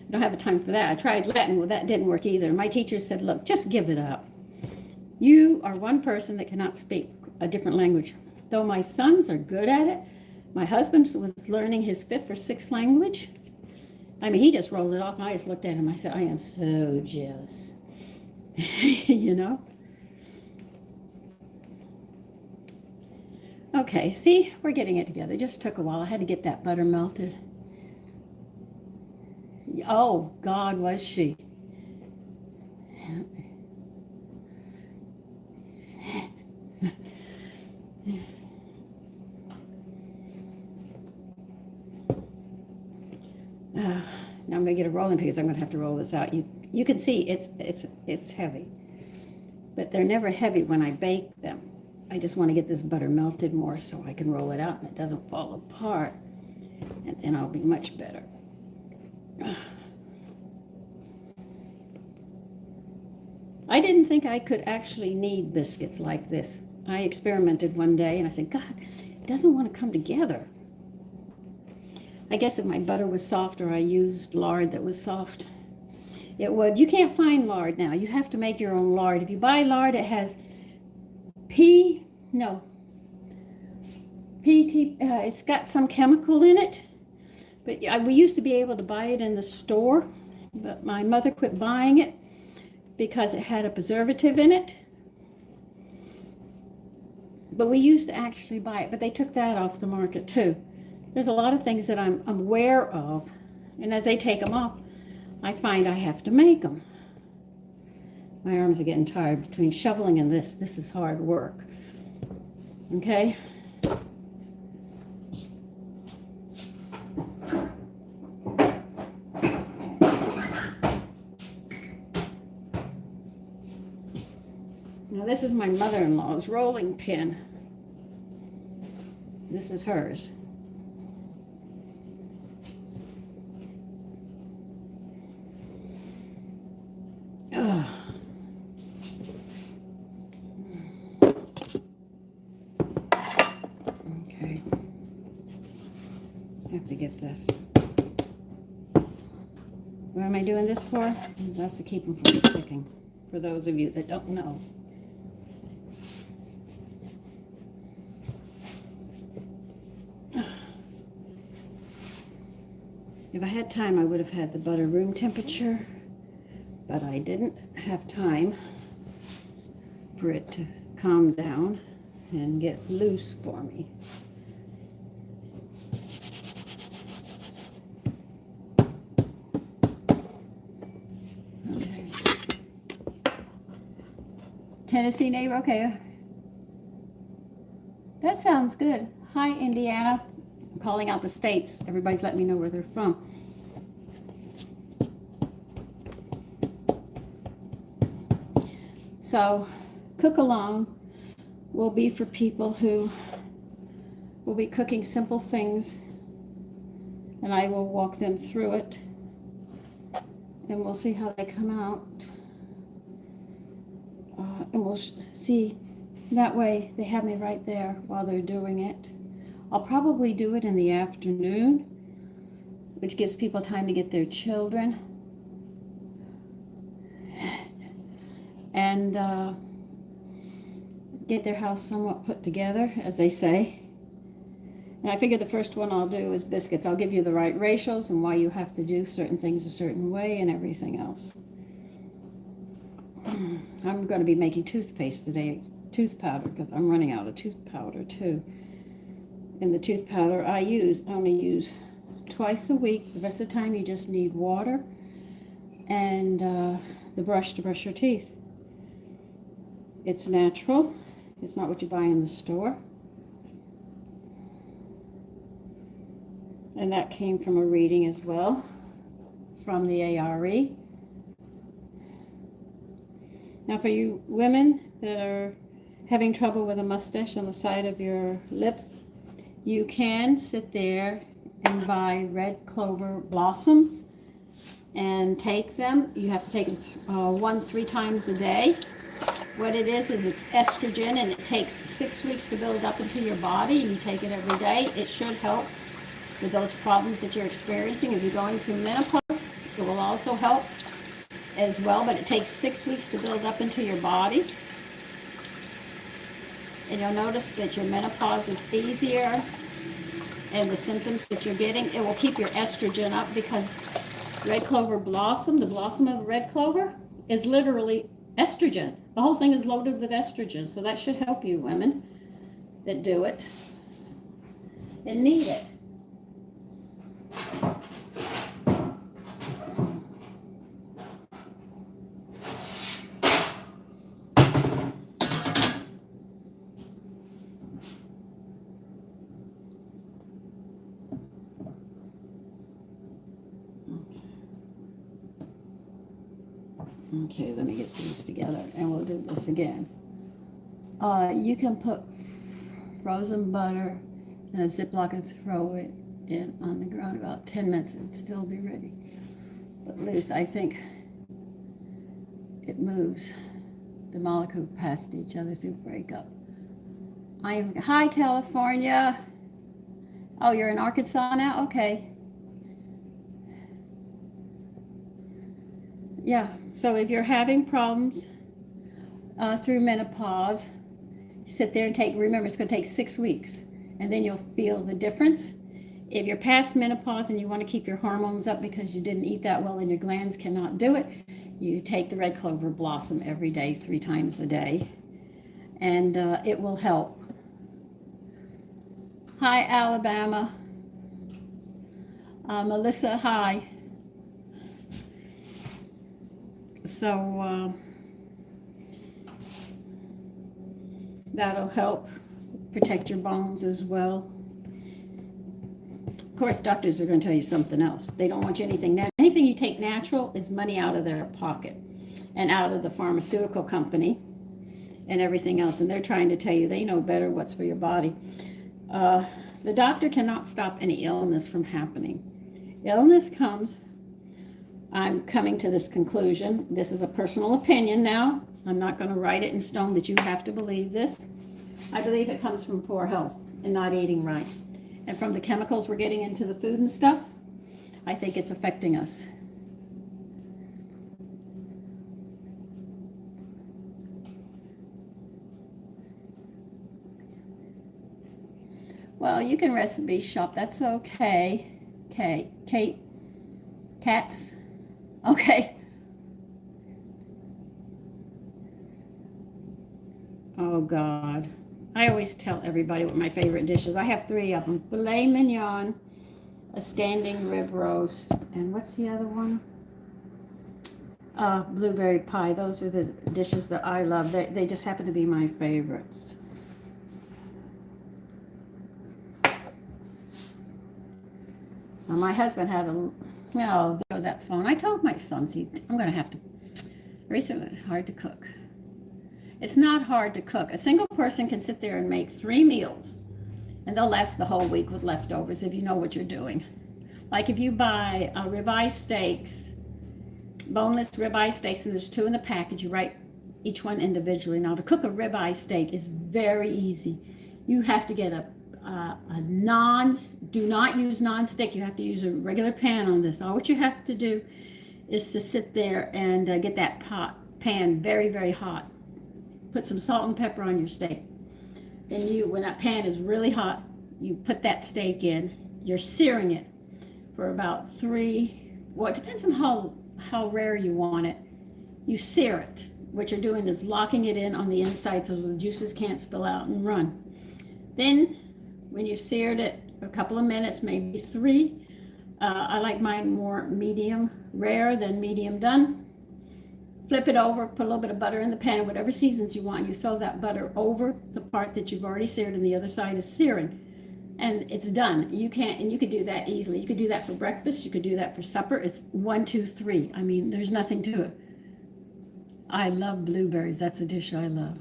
I don't have a tongue for that. I tried Latin. Well, that didn't work either. My teacher said, look, just give it up. You are one person that cannot speak a different language. Though my sons are good at it, my husband was learning his 5th or 6th language. I mean, he just rolled it off, and I just looked at him. I said, I am so jealous. You know? Okay, see, we're getting it together. It just took a while. I had to get that butter melted. Oh, God, was she. Now I'm going to get a rolling pin because I'm going to have to roll this out. You can see it's heavy. But they're never heavy when I bake them. I just want to get this butter melted more so I can roll it out and it doesn't fall apart. And then I'll be much better. I didn't think I could actually knead biscuits like this. I experimented one day and I said, God, it doesn't want to come together. I guess if my butter was soft or I used lard that was soft, it would. You can't find lard now. You have to make your own lard. If you buy lard, it has it's got some chemical in it. But we used to be able to buy it in the store, but my mother quit buying it because it had a preservative in it. But we used to actually buy it, but they took that off the market too. There's a lot of things that I'm aware of, and as they take them off, I find I have to make them. My arms are getting tired between shoveling and this. This is hard work. Okay? Now this is my mother-in-law's rolling pin. This is hers. Okay. I have to get this. What am I doing this for? That's to keep them from sticking, for those of you that don't know. If I had time, I would have had the butter room temperature, but I didn't have time for it to calm down and get loose for me. Okay. Tennessee neighbor, okay. That sounds good. Hi, Indiana. I'm calling out the states. Everybody's letting me know where they're from. So, cook along. will be for people who will be cooking simple things, and I will walk them through it, and we'll see how they come out. And we'll see, that way they have me right there while they're doing it. I'll probably do it in the afternoon, which gives people time to get their children and get their house somewhat put together, as they say. And I figure the first one I'll do is biscuits. I'll give you the right ratios and why you have to do certain things a certain way and everything else. I'm going to be making toothpaste today, tooth powder, because I'm running out of tooth powder too. And the tooth powder I only use twice a week. The rest of the time you just need water and the brush to brush your teeth. It's natural. It's not what you buy in the store. And that came from a reading as well from the ARE. Now for you women that are having trouble with a mustache on the side of your lips, you can sit there and buy red clover blossoms and take them. You have to take them 3 times a day. What it is it's estrogen, and it takes 6 weeks to build up into your body, and you take it every day. It should help with those problems that you're experiencing. If you're going through menopause, it will also help as well, but it takes 6 weeks to build up into your body. And you'll notice that your menopause is easier, and the symptoms that you're getting, it will keep your estrogen up, because red clover blossom, the blossom of red clover, is literally estrogen. The whole thing is loaded with estrogen, so that should help you women that do it and need it. Okay, let me get these together and we'll do this again. You can put frozen butter in a Ziploc and throw it in on the ground about 10 minutes. It'll still be ready. But loose, I think it moves the molecule past each other to break up. Hi, California. Oh, you're in Arkansas now? Okay. Yeah, so if you're having problems through menopause, sit there and remember it's going to take 6 weeks, and then you'll feel the difference. If you're past menopause and you want to keep your hormones up because you didn't eat that well and your glands cannot do it, you take the red clover blossom every day, 3 times a day, and it will help. Hi, Alabama. Melissa, hi. So that'll help protect your bones as well. Of course, doctors are going to tell you something else. They don't want you anything you take natural is money out of their pocket and out of the pharmaceutical company and everything else. And they're trying to tell you they know better what's for your body. The doctor cannot stop any illness from happening. Illness comes. I'm coming to this conclusion. This is a personal opinion now. I'm not going to write it in stone that you have to believe this. I believe it comes from poor health and not eating right. And from the chemicals we're getting into the food and stuff, I think it's affecting us. Well, you can recipe shop. That's okay. Kate. Cats. Okay. Oh, God. I always tell everybody what my favorite dish is. I have 3 of them. Filet mignon, a standing rib roast, and what's the other one? Blueberry pie. Those are the dishes that I love. They just happen to be my favorites. Now, my husband had there was that phone. I told my sons, I'm going to have to, recently it's hard to cook. It's not hard to cook. A single person can sit there and make 3 meals, and they'll last the whole week with leftovers if you know what you're doing. Like if you buy ribeye steaks, boneless ribeye steaks, and there's 2 in the package, you write each one individually. Now to cook a ribeye steak is very easy. You have to get do not use non-stick. You have to use a regular pan on this. All what you have to do is to sit there and get that pan very, very hot. Put some salt and pepper on your steak. Then when that pan is really hot, you put that steak in. You're searing it for about 3, well, it depends on how rare you want it. You sear it. What you're doing is locking it in on the inside so the juices can't spill out and run. Then, when you've seared it a couple of minutes, maybe 3, I like mine more medium rare than medium done. Flip it over, put a little bit of butter in the pan, whatever seasons you want. You throw that butter over the part that you've already seared, and the other side is searing. And it's done. You could do that easily. You could do that for breakfast. You could do that for supper. It's 1, 2, 3. I mean, there's nothing to it. I love blueberries. That's a dish I love.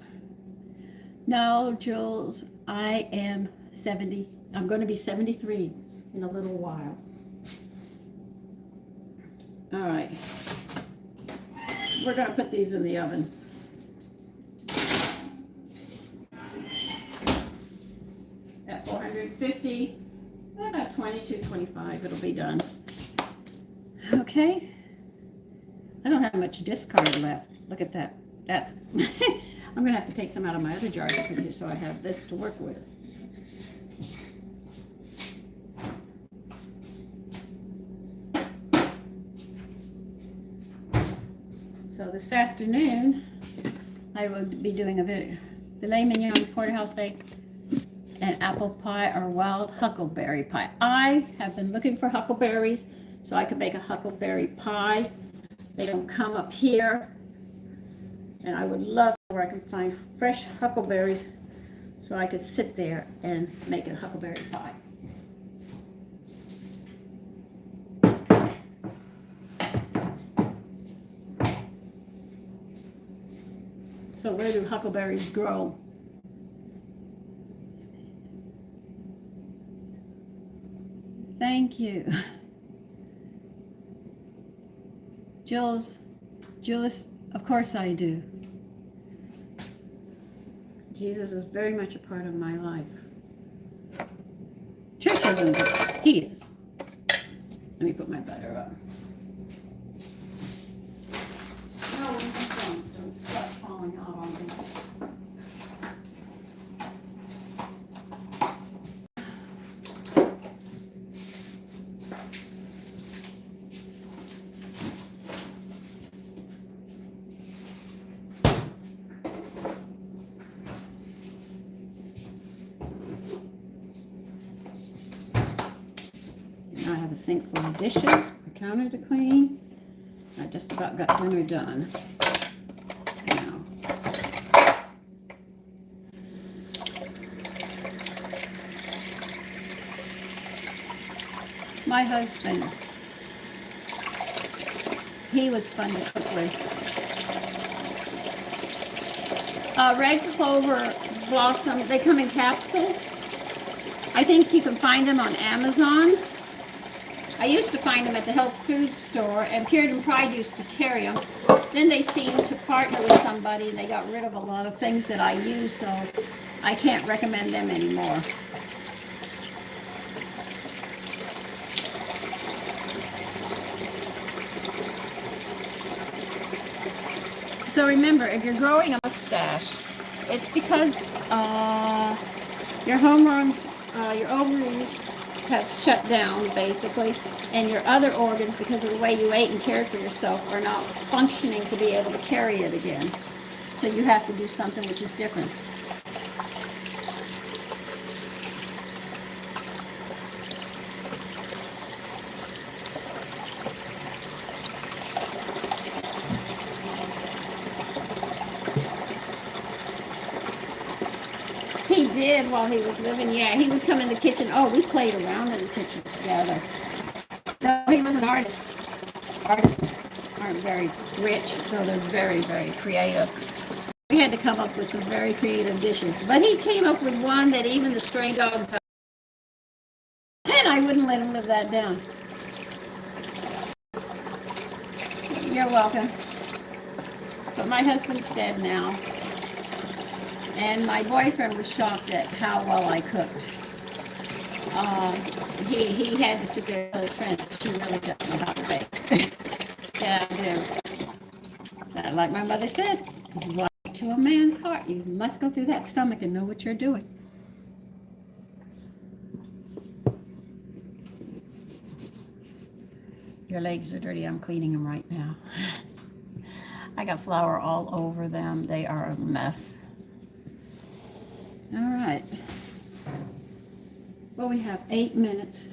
No, Jules, I am 70. I'm going to be 73 in a little while. All right. We're going to put these in the oven. At 450, about 22, 25, it'll be done. Okay. I don't have much discard left. Look at that. That's, I'm going to have to take some out of my other jar to put here so I have this to work with. So this afternoon, I will be doing a filet mignon, porterhouse steak, and apple pie or wild huckleberry pie. I have been looking for huckleberries so I could make a huckleberry pie. They don't come up here, and I would love where I can find fresh huckleberries so I could sit there and make a huckleberry pie. So where do huckleberries grow? Thank you. Jules, of course I do. Jesus is very much a part of my life. Church isn't, but he is. Let me put my butter on. No, don't start falling out on me. I have a sink full of dishes, a counter to clean. I just about got dinner done. Now, my husband, he was fun to cook with. Red clover blossom, they come in capsules. I think you can find them on Amazon. I used to find them at the health food store, and Puritan Pride used to carry them. Then they seemed to partner with somebody, and they got rid of a lot of things that I use, so I can't recommend them anymore. So remember, if you're growing a mustache, it's because your hormones, your ovaries have shut down, basically, and your other organs, because of the way you ate and cared for yourself, are not functioning to be able to carry it again. So you have to do something which is different. He did while he was living. Yeah, he would come in the kitchen. Oh, we played around in the kitchen together. No, he was an artist. Artists aren't very rich, so they're very, very creative. We had to come up with some very creative dishes. But he came up with one that even the stray dogs, and I wouldn't let him live that down. You're welcome. But my husband's dead now. And my boyfriend was shocked at how well I cooked. He had to sit there and tell his friends, she really doesn't know how to bake. Yeah, I do. Like my mother said, right to a man's heart. You must go through that stomach and know what you're doing. Your legs are dirty. I'm cleaning them right now. I got flour all over them. They are a mess. All right. Well, we have 8 minutes.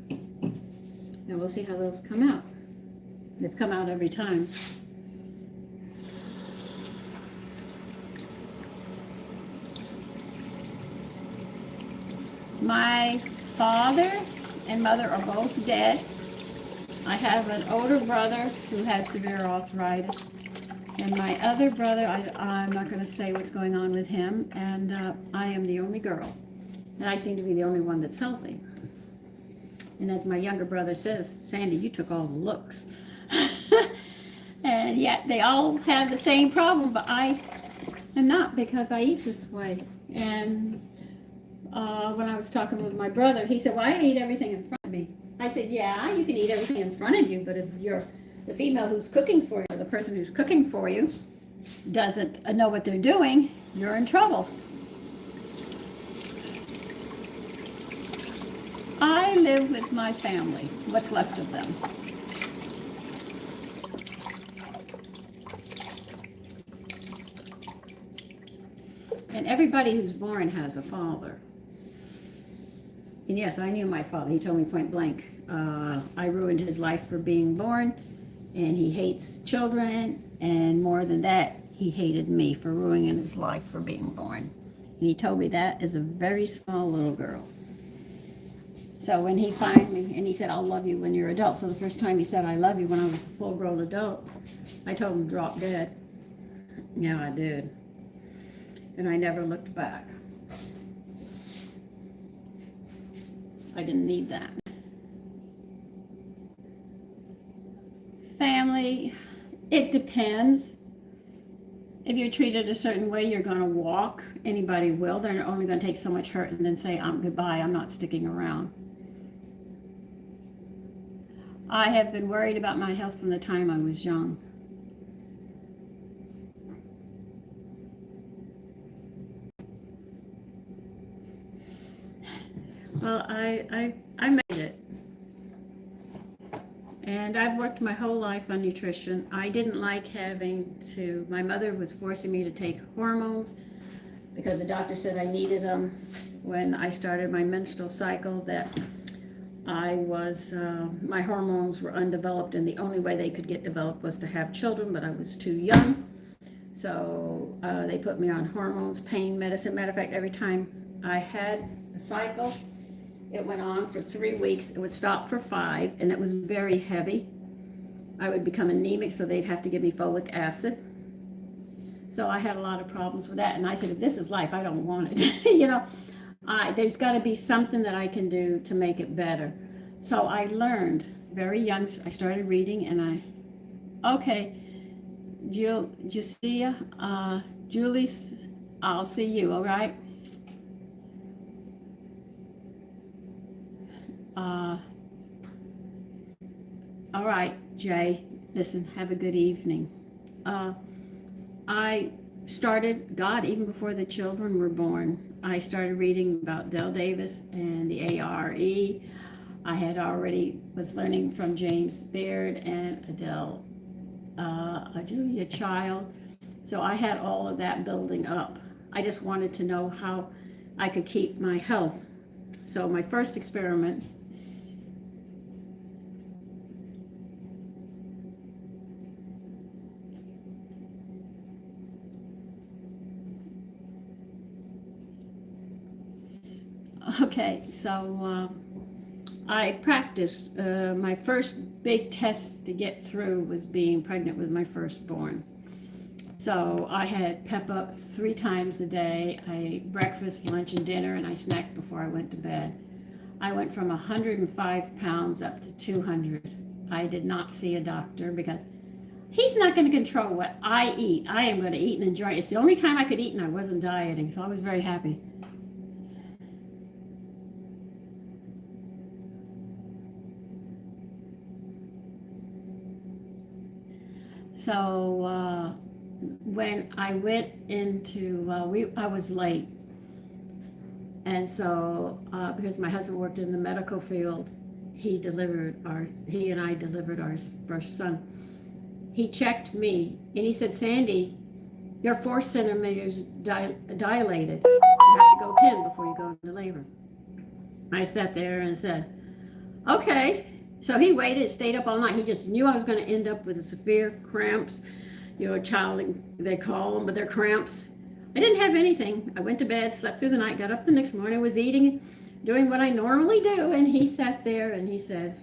And we'll see how those come out. They've come out every time. My father and mother are both dead. I have an older brother who has severe arthritis. And my other brother, I'm not going to say what's going on with him. And I am the only girl. And I seem to be the only one that's healthy. And as my younger brother says, Sandy, you took all the looks. And yet they all have the same problem, but I am not, because I eat this way. And when I was talking with my brother, he said, well, I eat everything in front of me. I said, yeah, you can eat everything in front of you, but if you're the female who's cooking for you, or the person who's cooking for you, doesn't know what they're doing, you're in trouble. I live with my family, what's left of them. And everybody who's born has a father. And yes, I knew my father. He told me point blank, I ruined his life for being born, and he hates children, and more than that, he hated me for ruining his life for being born. And he told me that as a very small little girl. So when he finally, and he said, I'll love you when you're adult. So the first time he said, I love you, when I was a full-grown adult, I told him, drop dead. Yeah, I did. And I never looked back. I didn't need that. Family, it depends. If you're treated a certain way, you're going to walk. Anybody will. They're only going to take so much hurt and then say, goodbye, I'm not sticking around. I have been worried about my health from the time I was young. Well, I made it. And I've worked my whole life on nutrition. I didn't like having to, my mother was forcing me to take hormones because the doctor said I needed them when I started my menstrual cycle, that I was, my hormones were undeveloped, and the only way they could get developed was to have children, but I was too young. So they put me on hormones, pain medicine. Matter of fact, every time I had a cycle, it went on for 3 weeks. It would stop for 5, and it was very heavy. I would become anemic, so they'd have to give me folic acid. So I had a lot of problems with that. And I said, if this is life, I don't want it. You know, there's got to be something that I can do to make it better. So I learned very young. I started reading, and okay, Julia, Julie, I'll see you, all right? All right, Jay, listen, have a good evening. I started, God, even before the children were born, I started reading about Del Davis and the ARE. I had already was learning from James Baird and Adele, Julia Child. So I had all of that building up. I just wanted to know how I could keep my health. So my first experiment, okay, so I practiced. My first big test to get through was being pregnant with my firstborn. So I had pep up 3 times a day. I ate breakfast, lunch, and dinner, and I snacked before I went to bed. I went from 105 pounds up to 200. I did not see a doctor because he's not going to control what I eat. I am going to eat and enjoy it. It's the only time I could eat and I wasn't dieting, so I was very happy. So when I went into, I was late. And so, because my husband worked in the medical field, he and I delivered our first son. He checked me and he said, Sandy, you're 4 centimeters dilated. You have to go 10 before you go into labor. I sat there and said, okay. So he waited, stayed up all night. He just knew I was going to end up with severe cramps. Child, they call them, but they're cramps. I didn't have anything. I went to bed, slept through the night, got up the next morning, was eating, doing what I normally do. And he sat there and he said,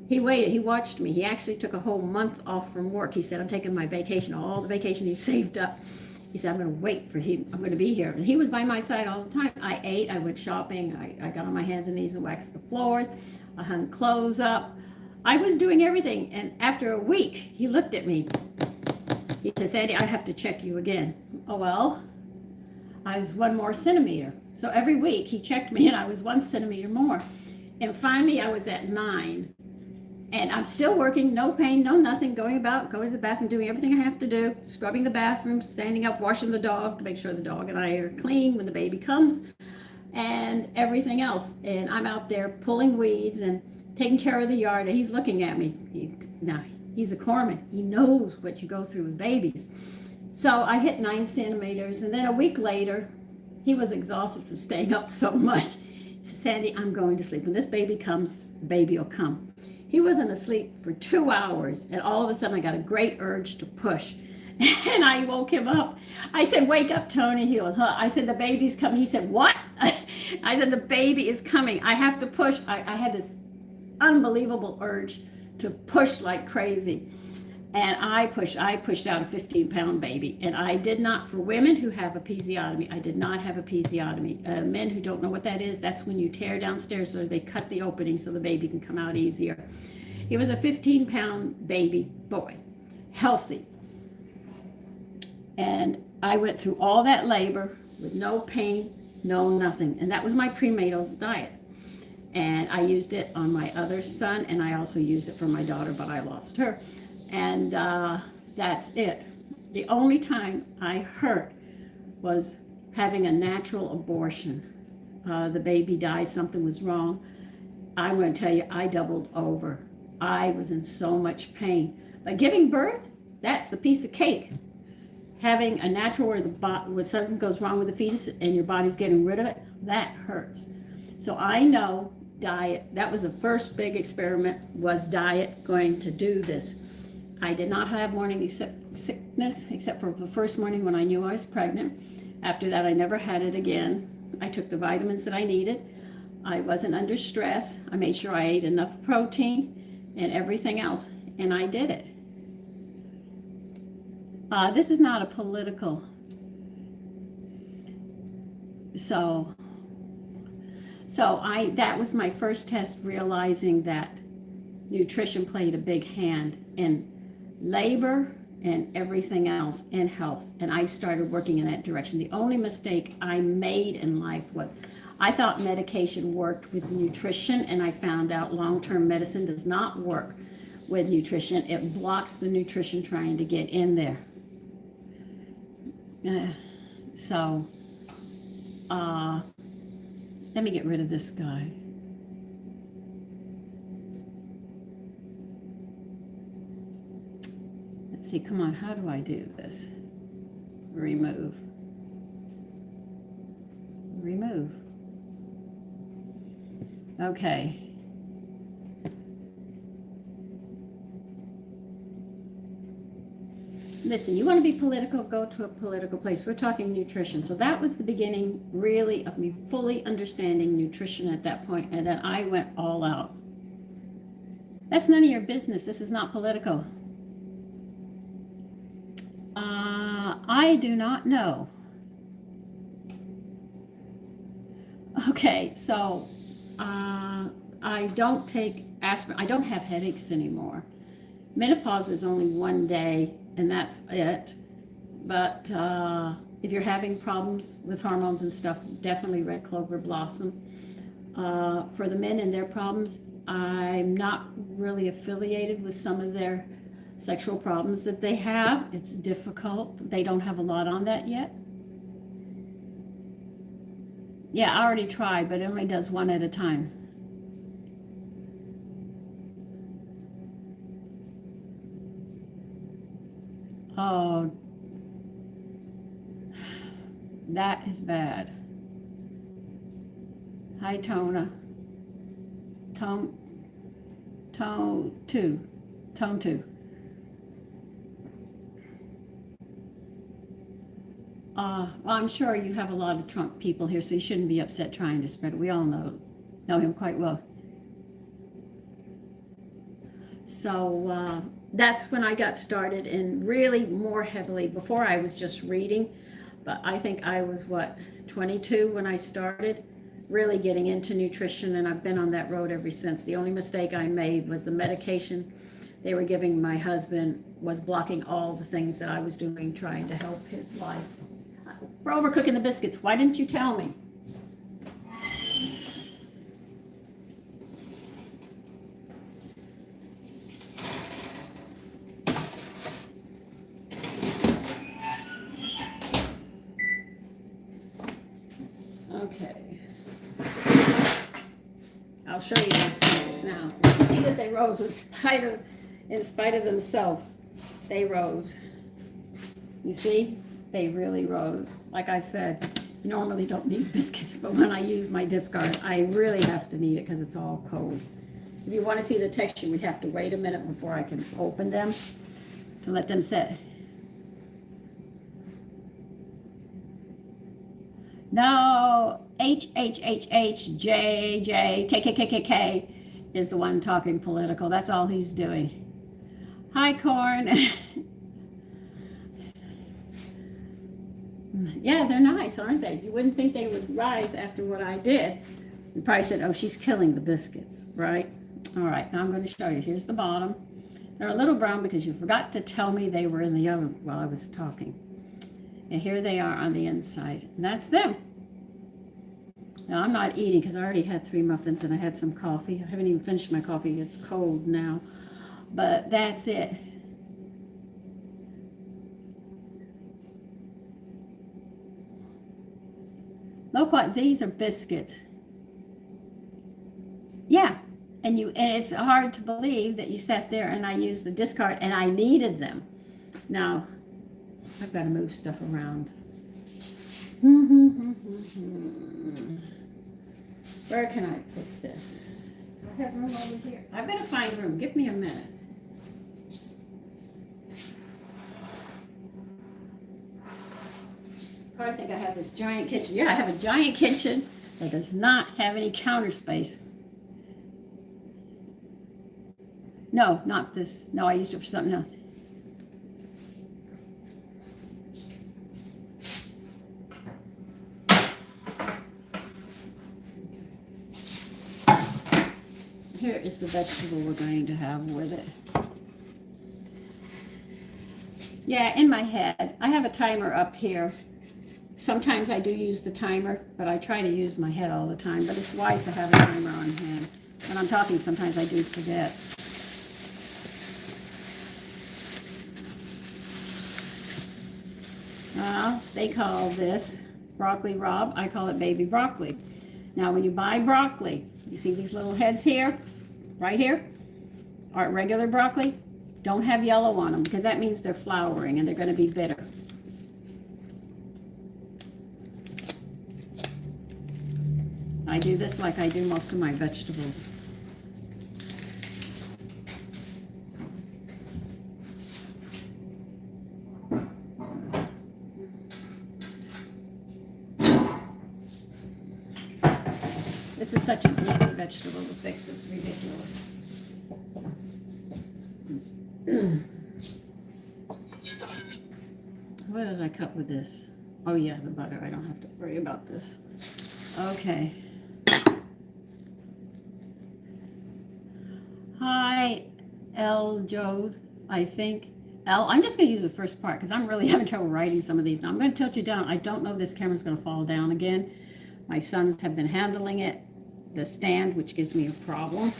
he waited, he watched me. He actually took a whole month off from work. He said, I'm taking my vacation, all the vacation he saved up. He said, I'm going to wait for him. I'm going to be here. And he was by my side all the time. I ate, I went shopping, I got on my hands and knees and waxed the floors. I hung clothes up. I was doing everything. And after a week, he looked at me. He said, Sandy, I have to check you again. Oh, well, I was 1 more centimeter. So every week he checked me and I was 1 centimeter more. And finally I was at 9. And I'm still working, no pain, no nothing, going to the bathroom, doing everything I have to do, scrubbing the bathroom, standing up, washing the dog to make sure the dog and I are clean when the baby comes, and everything else. And I'm out there pulling weeds and taking care of the yard. And he's looking at me. He's a corpsman. He knows what you go through with babies. So I hit 9 centimeters. And then a week later, he was exhausted from staying up so much. He said, Sandy, I'm going to sleep. When this baby comes, the baby will come. He wasn't asleep for 2 hours. And all of a sudden, I got a great urge to push. And I woke him up. I said, wake up, Tony. He goes, huh? I said, the baby's coming. He said, what? I said, the baby is coming. I have to push. I had this unbelievable urge to push like crazy. And I pushed out a 15-pound baby. And I did not, for women who have episiotomy, I did not have episiotomy. Men who don't know what that is, that's when you tear downstairs so they cut the opening so the baby can come out easier. He was a 15-pound baby boy, healthy. And I went through all that labor with no pain, no nothing. And that was my prenatal diet. And I used it on my other son, and I also used it for my daughter, but I lost her. And that's it. The only time I hurt was having a natural abortion. The baby died, something was wrong. I'm going to tell you, I doubled over. I was in so much pain. But giving birth, that's a piece of cake. Having a natural where something goes wrong with the fetus and your body's getting rid of it, that hurts. So I know diet, that was the first big experiment, was diet going to do this. I did not have morning sickness except for the first morning when I knew I was pregnant. After that, I never had it again. I took the vitamins that I needed. I wasn't under stress. I made sure I ate enough protein and everything else, and I did it. This is not a political, so that was my first test, realizing that nutrition played a big hand in labor and everything else in health. And I started working in that direction. The only mistake I made in life was I thought medication worked with nutrition, and I found out long-term medicine does not work with nutrition. It blocks the nutrition trying to get in there. Let me get rid of this guy. Let's see, come on, how do I do this? Remove. Okay. Listen, you want to be political, go to a political place. We're talking nutrition. So that was the beginning, really, of me fully understanding nutrition at that point, and then I went all out. That's none of your business. This is not political. I do not know. Okay, so I don't take aspirin. I don't have headaches anymore. Menopause is only 1 day, and that's it. But if you're having problems with hormones and stuff, definitely red clover blossom. For the men and their problems, I'm not really affiliated with some of their sexual problems that they have. It's difficult. They don't have a lot on that yet. Yeah, I already tried, but it only does one at a time. Oh, that is bad. Hi, Tona. Tone 2. Tone 2. Well, I'm sure you have a lot of Trump people here, so you shouldn't be upset trying to spread it. We all know him quite well. So that's when I got started, and really more heavily. Before I was just reading, but I think I was, 22 when I started really getting into nutrition, and I've been on that road ever since. The only mistake I made was the medication they were giving my husband was blocking all the things that I was doing, trying to help his life. We're overcooking the biscuits. Why didn't you tell me? Okay. I'll show you these biscuits now. You see that they rose in spite of themselves. They rose. You see? They really rose. Like I said, I normally don't need biscuits, but when I use my discard, I really have to need it because it's all cold. If you want to see the texture, we have to wait a minute before I can open them to let them set. No, HHHHJJKKKKK is the one talking political. That's all he's doing. Hi, Corn. Yeah, they're nice, aren't they? You wouldn't think they would rise after what I did. You probably said, oh, she's killing the biscuits, right? All right, now I'm going to show you. Here's the bottom. They're a little brown because you forgot to tell me they were in the oven while I was talking. And here they are on the inside. And that's them. Now, I'm not eating because I already had 3 muffins and I had some coffee. I haven't even finished my coffee. It's cold now. But that's it. Look what, these are biscuits. Yeah, and it's hard to believe that you sat there and I used a discard and I needed them. Now, I've got to move stuff around. Where can I put this? I have room over here. I've got to find room. Give me a minute. I think I have this giant kitchen. Yeah, I have a giant kitchen that does not have any counter space. No, not this. No, I used it for something else. Here is the vegetable we're going to have with it. Yeah, in my head, I have a timer up here. Sometimes I do use the timer, but I try to use my head all the time. But it's wise to have a timer on hand. When I'm talking, sometimes I do forget. They call this broccoli rabe. I call it baby broccoli. Now, when you buy broccoli, you see these little heads here, right here, are regular broccoli. Don't have yellow on them because that means they're flowering and they're going to be bitter. I do this like I do most of my vegetables. This is such an easy vegetable to fix, it's ridiculous. What did I cut with this? Oh yeah, the butter. I don't have to worry about this. Okay. Hi, L. Jode, I think. L, I'm just going to use the first part because I'm really having trouble writing some of these. Now I'm going to tilt you down. I don't know if this camera's going to fall down again. My sons have been handling it, the stand, which gives me a problem.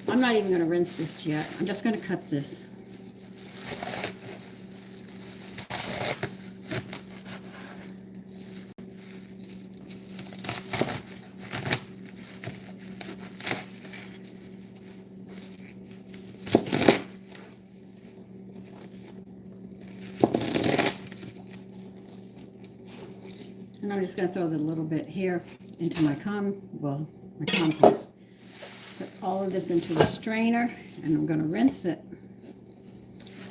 I'm not even going to rinse this yet. I'm just going to cut this. And I'm just going to throw the little bit here into my compost. Put all of this into the strainer, and I'm going to rinse it.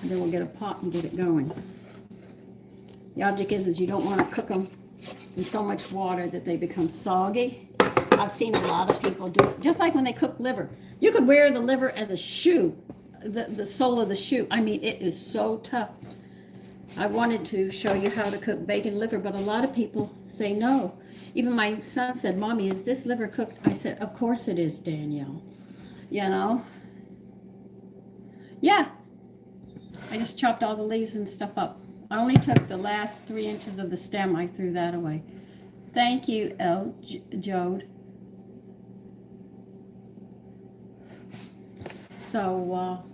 And then we'll get a pot and get it going. The object is you don't want to cook them in so much water that they become soggy. I've seen a lot of people do it, just like when they cook liver. You could wear the liver as a shoe, the sole of the shoe. I mean, it is so tough. I wanted to show you how to cook bacon liver, but a lot of people say no. Even my son said, Mommy, is this liver cooked? I said, of course it is, Danielle. You know? Yeah. I just chopped all the leaves and stuff up. I only took the last 3 inches of the stem. I threw that away. Thank you, L. Jode. So,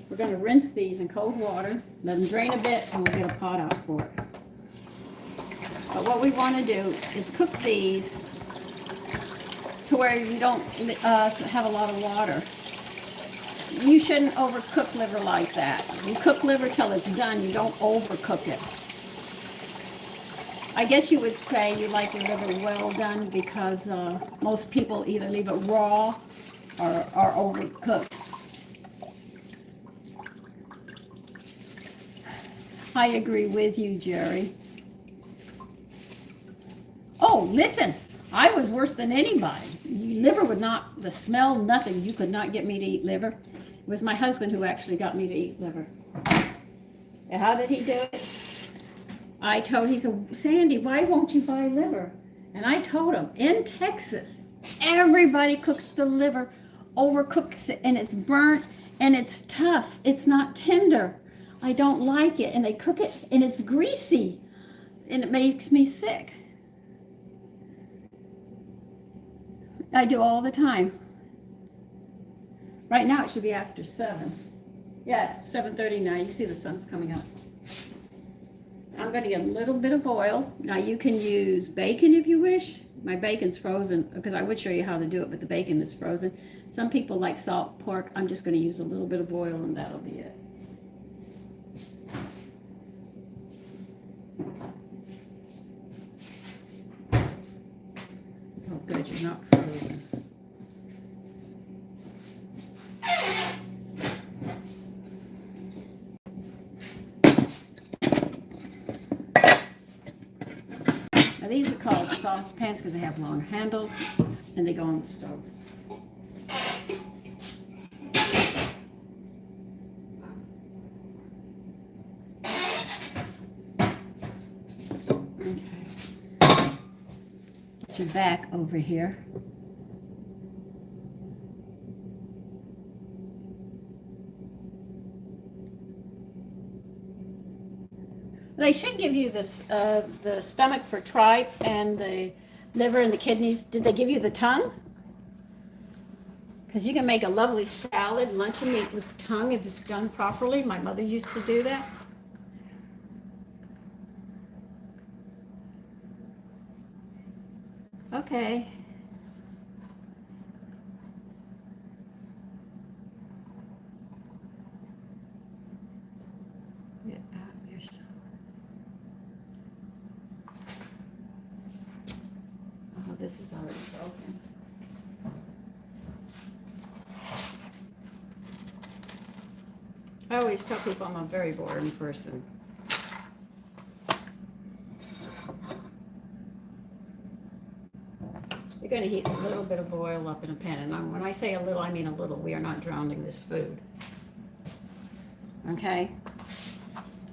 we're going to rinse these in cold water, let them drain a bit, and we'll get a pot out for it. But what we want to do is cook these to where you don't have a lot of water. You shouldn't overcook liver like that. You cook liver till it's done. You don't overcook it. I guess you would say you like your liver well done because most people either leave it raw or overcooked. I agree with you, Jerry. Oh, listen, I was worse than anybody. Liver would not, the smell, nothing. You could not get me to eat liver. It was my husband who actually got me to eat liver. And how did he do it? He said, Sandy, why won't you buy liver? And I told him, in Texas, everybody cooks the liver, overcooks it, and it's burnt, and it's tough. It's not tender. I don't like it. And they cook it, and it's greasy, and it makes me sick. I do all the time. Right now, it should be after 7. Yeah, it's 7:30 now. You see the sun's coming up. I'm going to get a little bit of oil. Now, you can use bacon if you wish. My bacon's frozen, because I would show you how to do it, but the bacon is frozen. Some people like salt pork. I'm just going to use a little bit of oil, and that'll be it. Oh, good, you're not frozen. Now, these are called saucepans because they have long handles, and they go on the stove. Your back over here. They should give you this the stomach for tripe and the liver and the kidneys. Did they give you the tongue? Because you can make a lovely salad, luncheon meat with tongue if it's done properly. My mother used to do that. Okay. Get out your stuff. Oh, this is already broken. I always tell people I'm a very boring person. going to heat a little bit of oil up in a pan. And when I say a little, I mean a little. We are not drowning this food. Okay?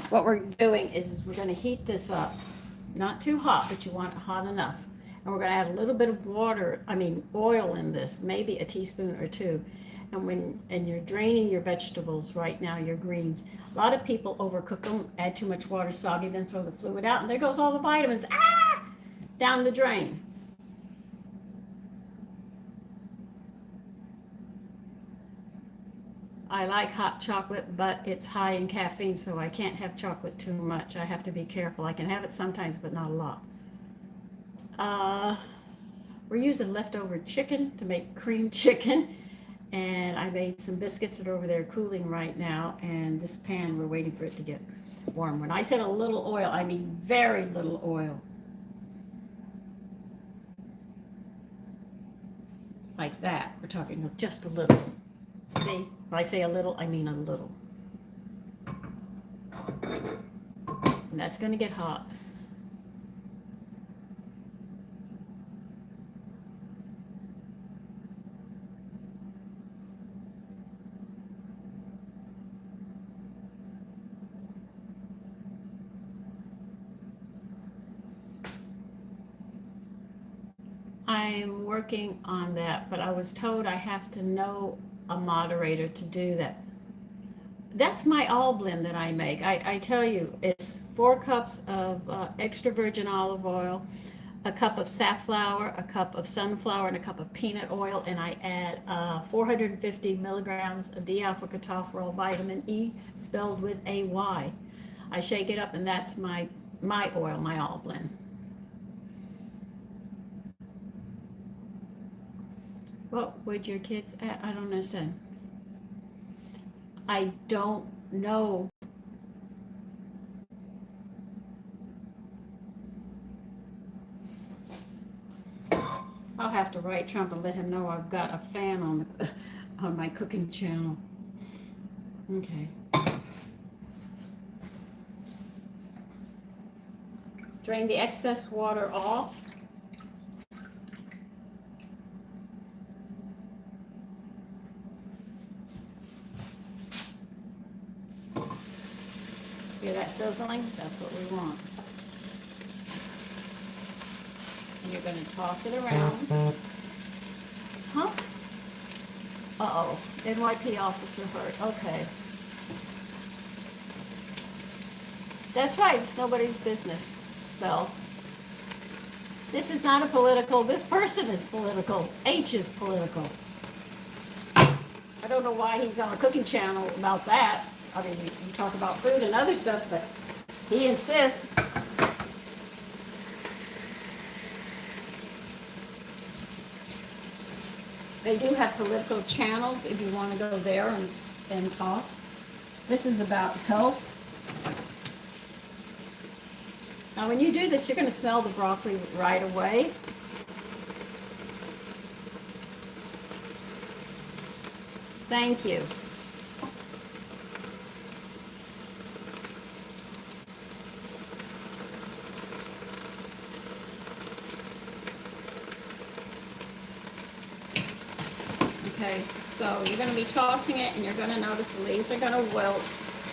What we're doing is we're going to heat this up. Not too hot, but you want it hot enough. And we're going to add a little bit of oil in this, maybe a teaspoon or two. And you're draining your vegetables right now, your greens. A lot of people overcook them, add too much water, soggy, then throw the fluid out, and there goes all the vitamins, down the drain. I like hot chocolate, but it's high in caffeine, so I can't have chocolate too much. I have to be careful. I can have it sometimes, but not a lot. We're using leftover chicken to make cream chicken. And I made some biscuits that are over there cooling right now. And this pan, we're waiting for it to get warm. When I said a little oil, I mean very little oil. Like that. We're talking just a little. See? When I say a little, I mean a little. And that's going to get hot. I'm working on that, but I was told I have to know a moderator to do that. That's my all blend that I make. I tell you, it's 4 cups of extra virgin olive oil, a cup of safflower, a cup of sunflower, and a cup of peanut oil, and I add 450 milligrams of D-alpha-ketopherol vitamin E, spelled with a Y. I shake it up, and that's my oil, my all blend. What would your kids add? I don't understand. I don't know. I'll have to write Trump and let him know I've got a fan on my cooking channel. Okay. Drain the excess water off. Hear that sizzling? That's what we want. And you're going to toss it around. Huh? Uh-oh. NYP officer hurt. Okay. That's right. It's nobody's business. Spell. This is not a political. This person is political. H is political. I don't know why he's on a cooking channel about that. I mean, you talk about food and other stuff, but he insists. They do have political channels if you want to go there and talk. This is about health. Now, when you do this, you're going to smell the broccoli right away. Thank you. Okay, so you're going to be tossing it, and you're going to notice the leaves are going to wilt.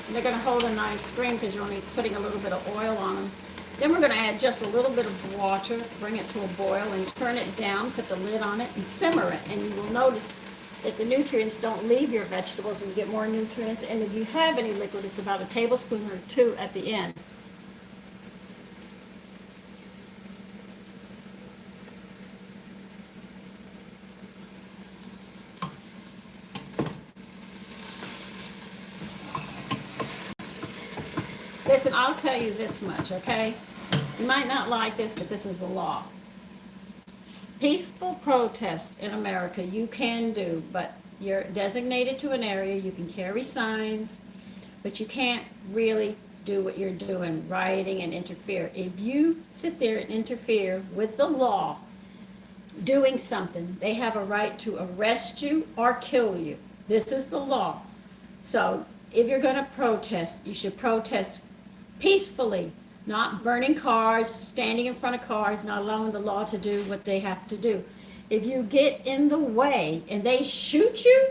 And they're going to hold a nice screen because you're only putting a little bit of oil on them. Then we're going to add just a little bit of water, bring it to a boil, and turn it down, put the lid on it, and simmer it. And you will notice that the nutrients don't leave your vegetables, and you get more nutrients. And if you have any liquid, it's about a tablespoon or 2 at the end. Listen, I'll tell you this much, okay? You might not like this, but this is the law. Peaceful protest in America you can do, but you're designated to an area, you can carry signs, but you can't really do what you're doing, rioting and interfere. If you sit there and interfere with the law, doing something, they have a right to arrest you or kill you. This is the law. So if you're going to protest, you should protest peacefully, not burning cars, standing in front of cars, not allowing the law to do what they have to do. If you get in the way and they shoot you,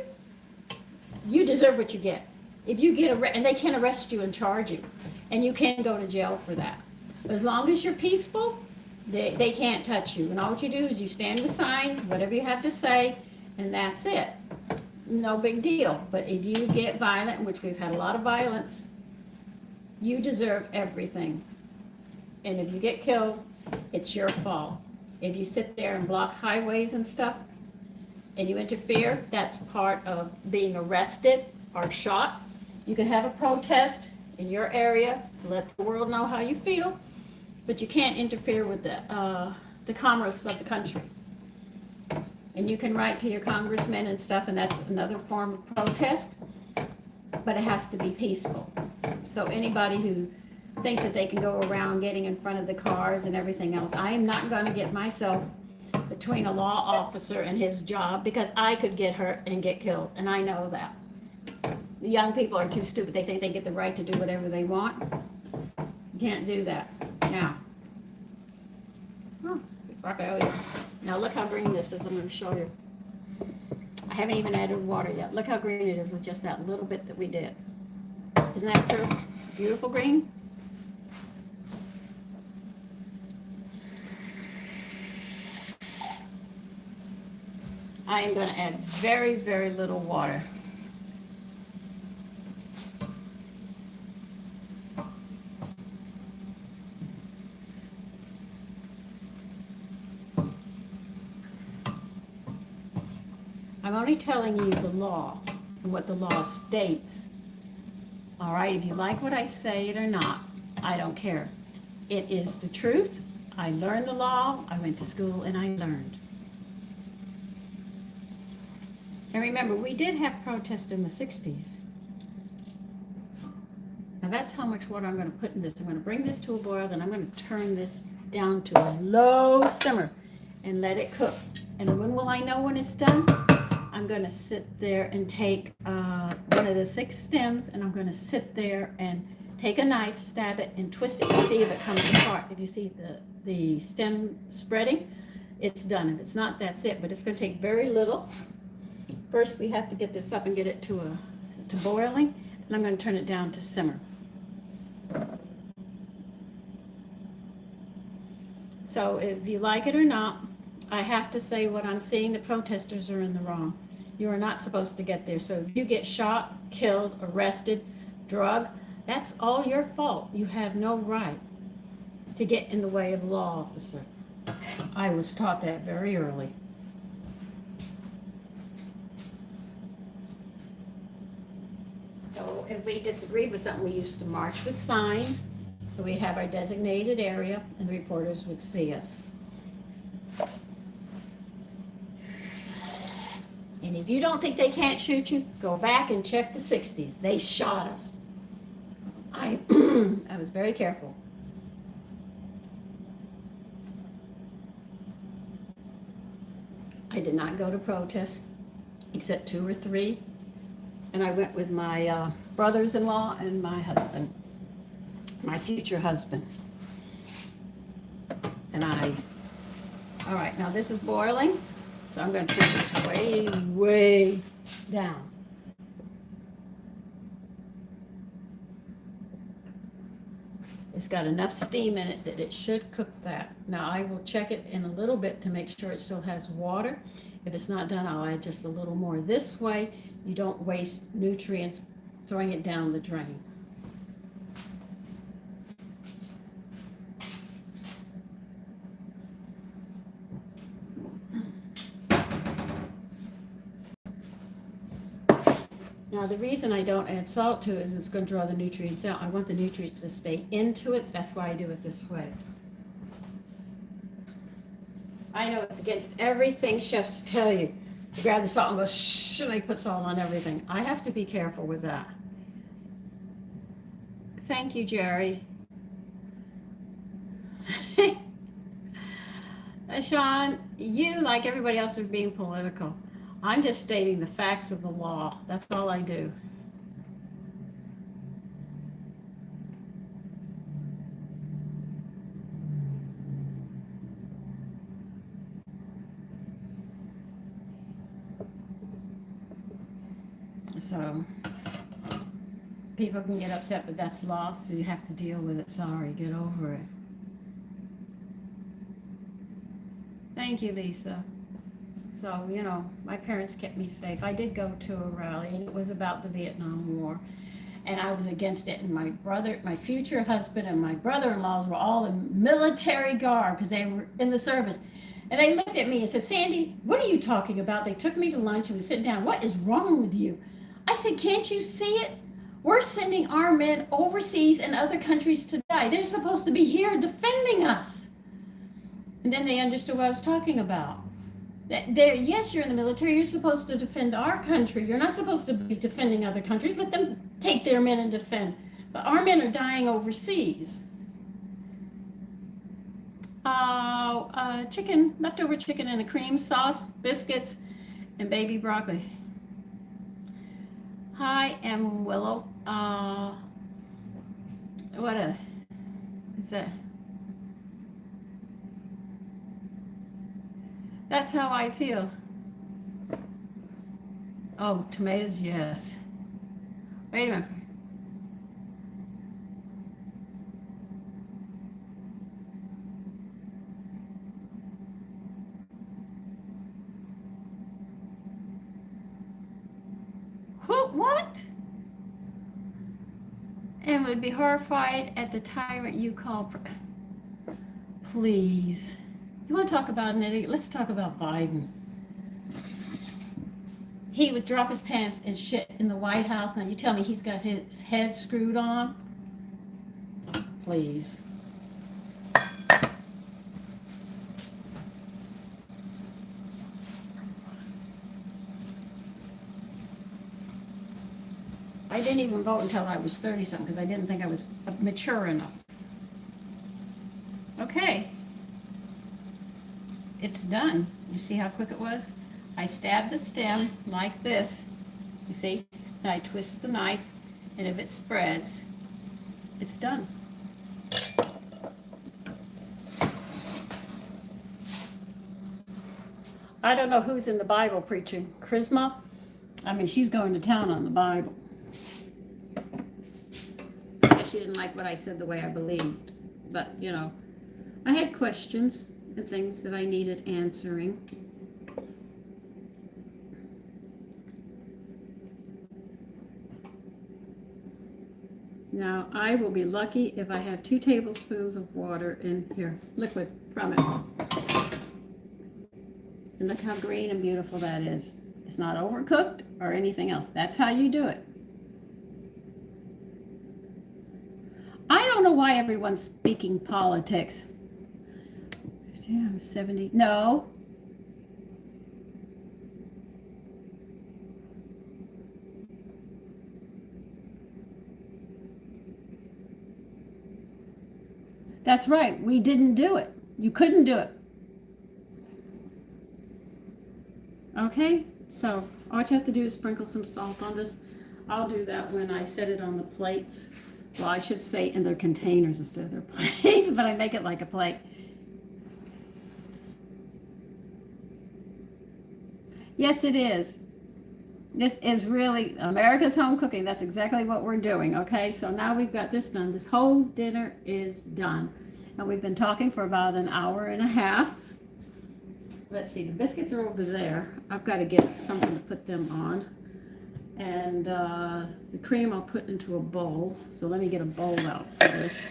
you deserve what you get. If you get arrested, and they can arrest you and charge you, and you can go to jail for that. But as long as you're peaceful, they can't touch you. And all you do is you stand with signs, whatever you have to say, and that's it. No big deal. But if you get violent, which we've had a lot of violence, you deserve everything. And if you get killed, it's your fault. If you sit there and block highways and stuff, and you interfere, that's part of being arrested or shot. You can have a protest in your area to let the world know how you feel, but you can't interfere with the commerce of the country. And you can write to your congressmen and stuff, and that's another form of protest, but it has to be peaceful. So anybody who thinks that they can go around getting in front of the cars and everything else, I am not going to get myself between a law officer and his job, because I could get hurt and get killed, and I know that. The young people are too stupid. They think they get the right to do whatever they want. You can't do that. Now, now look how green this is. I'm going to show you. I haven't even added water yet. Look how green it is with just that little bit that we did. Isn't that true? Beautiful green? I am going to add very, very little water. I'm only telling you the law and what the law states. All right, if you like what I say it or not, I don't care. It is the truth. I learned the law. I went to school and I learned. And remember, we did have protests in the 60s. Now that's how much water I'm going to put in this. I'm going to bring this to a boil, then I'm going to turn this down to a low simmer and let it cook. And when will I know when it's done? I'm going to sit there and take one of the thick stems, and I'm going to sit there and take a knife, stab it, and twist it and see if it comes apart. If you see the stem spreading, it's done. If it's not, that's it. But it's going to take very little. First, we have to get this up and get it to boiling, and I'm going to turn it down to simmer. So if you like it or not, I have to say what I'm seeing, the protesters are in the wrong. You are not supposed to get there. So if you get shot, killed, arrested, drugged, that's all your fault. You have no right to get in the way of a law officer. I was taught that very early. So if we disagreed with something, we used to march with signs. So we'd have our designated area, and the reporters would see us. And if you don't think they can't shoot you, go back and check the 60s. They shot us. I was very careful. I did not go to protests, except 2 or 3. And I went with my brothers-in-law and my husband, my future husband. And all right, now this is boiling. So I'm going to turn this way, way down. It's got enough steam in it that it should cook that. Now I will check it in a little bit to make sure it still has water. If it's not done, I'll add just a little more. This way, you don't waste nutrients throwing it down the drain. Now the reason I don't add salt to it is it's going to draw the nutrients out. I want the nutrients to stay into it. That's why I do it this way. I know it's against everything chefs tell you. You grab the salt and go shh, and they put salt on everything. I have to be careful with that. Thank you, Jerry. Sean, you, like everybody else, are being political. I'm just stating the facts of the law. That's all I do. So people can get upset, but that's law, so you have to deal with it. Sorry, get over it. Thank you, Lisa. So, you know, my parents kept me safe. I did go to a rally, and it was about the Vietnam War, and I was against it. And my brother, my future husband, and my brother-in-laws were all in military garb because they were in the service. And they looked at me and said, Sandy, what are you talking about? They took me to lunch and we sat down. What is wrong with you? I said, can't you see it? We're sending our men overseas and other countries to die. They're supposed to be here defending us. And then they understood what I was talking about. Yes, you're in the military. You're supposed to defend our country. You're not supposed to be defending other countries. Let them take their men and defend. But our men are dying overseas. Chicken, leftover chicken and a cream sauce, biscuits, and baby broccoli. Hi, M. Willow. What is that? That's how I feel. Oh, tomatoes, yes. Wait a minute. What? And would be horrified at the tyrant you call. Please. You want to talk about an idiot? Let's talk about Biden. He would drop his pants and shit in the White House. Now you tell me he's got his head screwed on? Please. I didn't even vote until I was 30-something because I didn't think I was mature enough. Okay. It's done. You see how quick it was? I stab the stem like this. You see? Then I twist the knife, and if it spreads, it's done. I don't know who's in the Bible preaching. Charisma? I mean, she's going to town on the Bible. She didn't like what I said the way I believed. But, you know, I had questions and things that I needed answering. Now, I will be lucky if I have 2 tablespoons of water in here, liquid from it. And look how green and beautiful that is. It's not overcooked or anything else. That's how you do it. I don't know why everyone's speaking politics. Damn, 70. No. That's right. We didn't do it. You couldn't do it. Okay? So all you have to do is sprinkle some salt on this. I'll do that when I set it on the plates. Well, I should say in their containers instead of their plates, but I make it like a plate. Yes, it is. This is really America's home cooking. That's exactly what we're doing, okay? So now we've got this done. This whole dinner is done. And we've been talking for about an hour and a half. Let's see, the biscuits are over there. I've got to get something to put them on. And the cream I'll put into a bowl. So let me get a bowl out for this.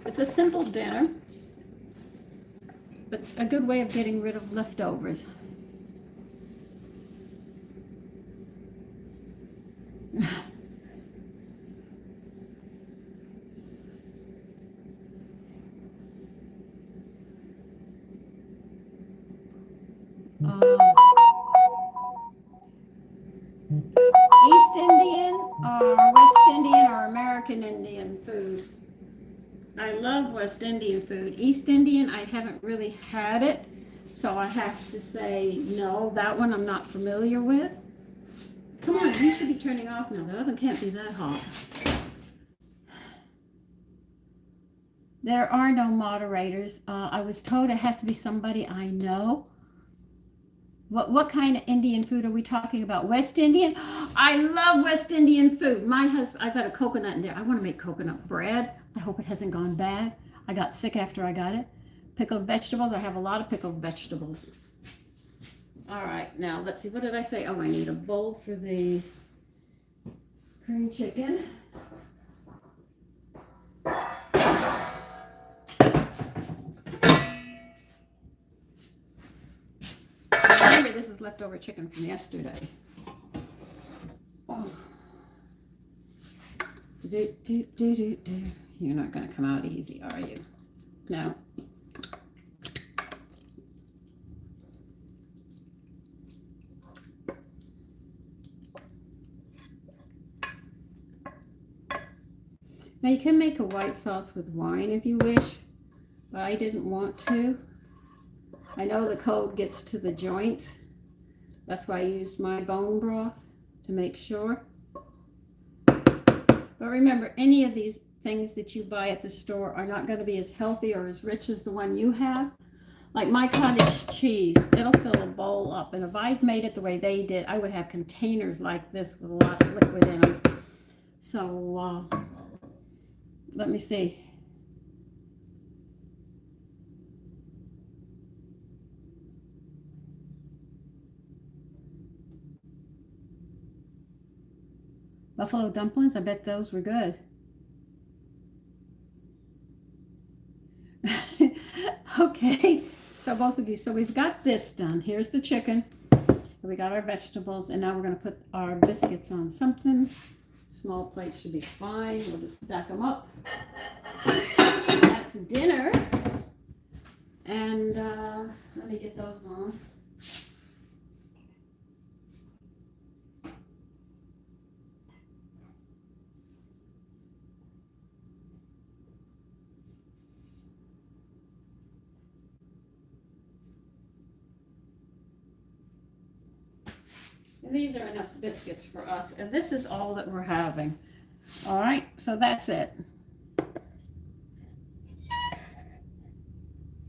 It's a simple dinner, but a good way of getting rid of leftovers. East Indian or West Indian or American Indian food? I love West Indian food. East Indian, I haven't really had it, so I have to say no. That one I'm not familiar with. Come on, you should be turning off now. The oven can't be that hot. There are no moderators. I was told it has to be somebody I know. What kind of Indian food are we talking about? West Indian? I love West Indian food. My husband, I've got a coconut in there. I want to make coconut bread. I hope it hasn't gone bad. I got sick after I got it. Pickled vegetables. I have a lot of pickled vegetables. All right, now let's see. What did I say? Oh, I need a bowl for the cream chicken. Remember, this is leftover chicken from yesterday. Oh. You're not going to come out easy, are you? No. Now you can make a white sauce with wine if you wish, but I didn't want to. I know the code gets to the joints. That's why I used my bone broth to make sure. But remember, any of these things that you buy at the store are not going to be as healthy or as rich as the one you have. Like my cottage cheese, it'll fill a bowl up. And if I'd made it the way they did, I would have containers like this with a lot of liquid in them. So, let me see. Buffalo dumplings, I bet those were good. Okay, so both of you. So we've got this done. Here's the chicken. We got our vegetables, and now we're going to put our biscuits on something. Small plate should be fine. We'll just stack them up. That's dinner. And let me get those on. And these are enough biscuits for us. And this is all that we're having. All right, so that's it.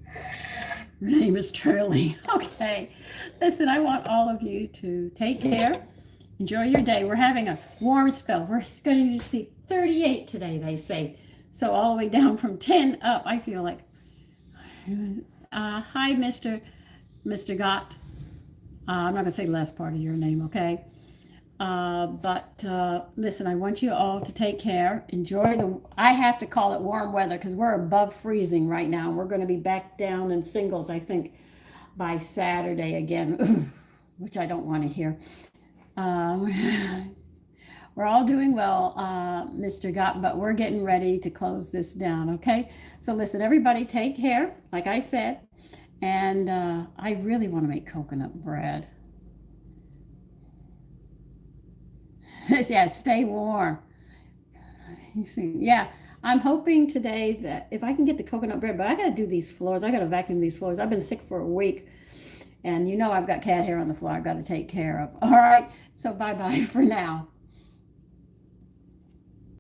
Her name is Charlie. Okay, listen, I want all of you to take care. Enjoy your day. We're having a warm spell. We're going to see 38 today, they say. So all the way down from 10 up, I feel like. Hi, Mr. Gott. I'm not going to say the last part of your name, okay? But listen, I want you all to take care. Enjoy I have to call it warm weather because we're above freezing right now. We're going to be back down in singles, I think, by Saturday again, which I don't want to hear. We're all doing well, Mr. Gott, but we're getting ready to close this down, okay? So listen, everybody take care, like I said. And I really want to make coconut bread. Yeah, stay warm. You see, yeah, I'm hoping today that if I can get the coconut bread, but I got to do these floors. I got to vacuum these floors. I've been sick for a week. And you know I've got cat hair on the floor I've got to take care of. All right, so bye-bye for now.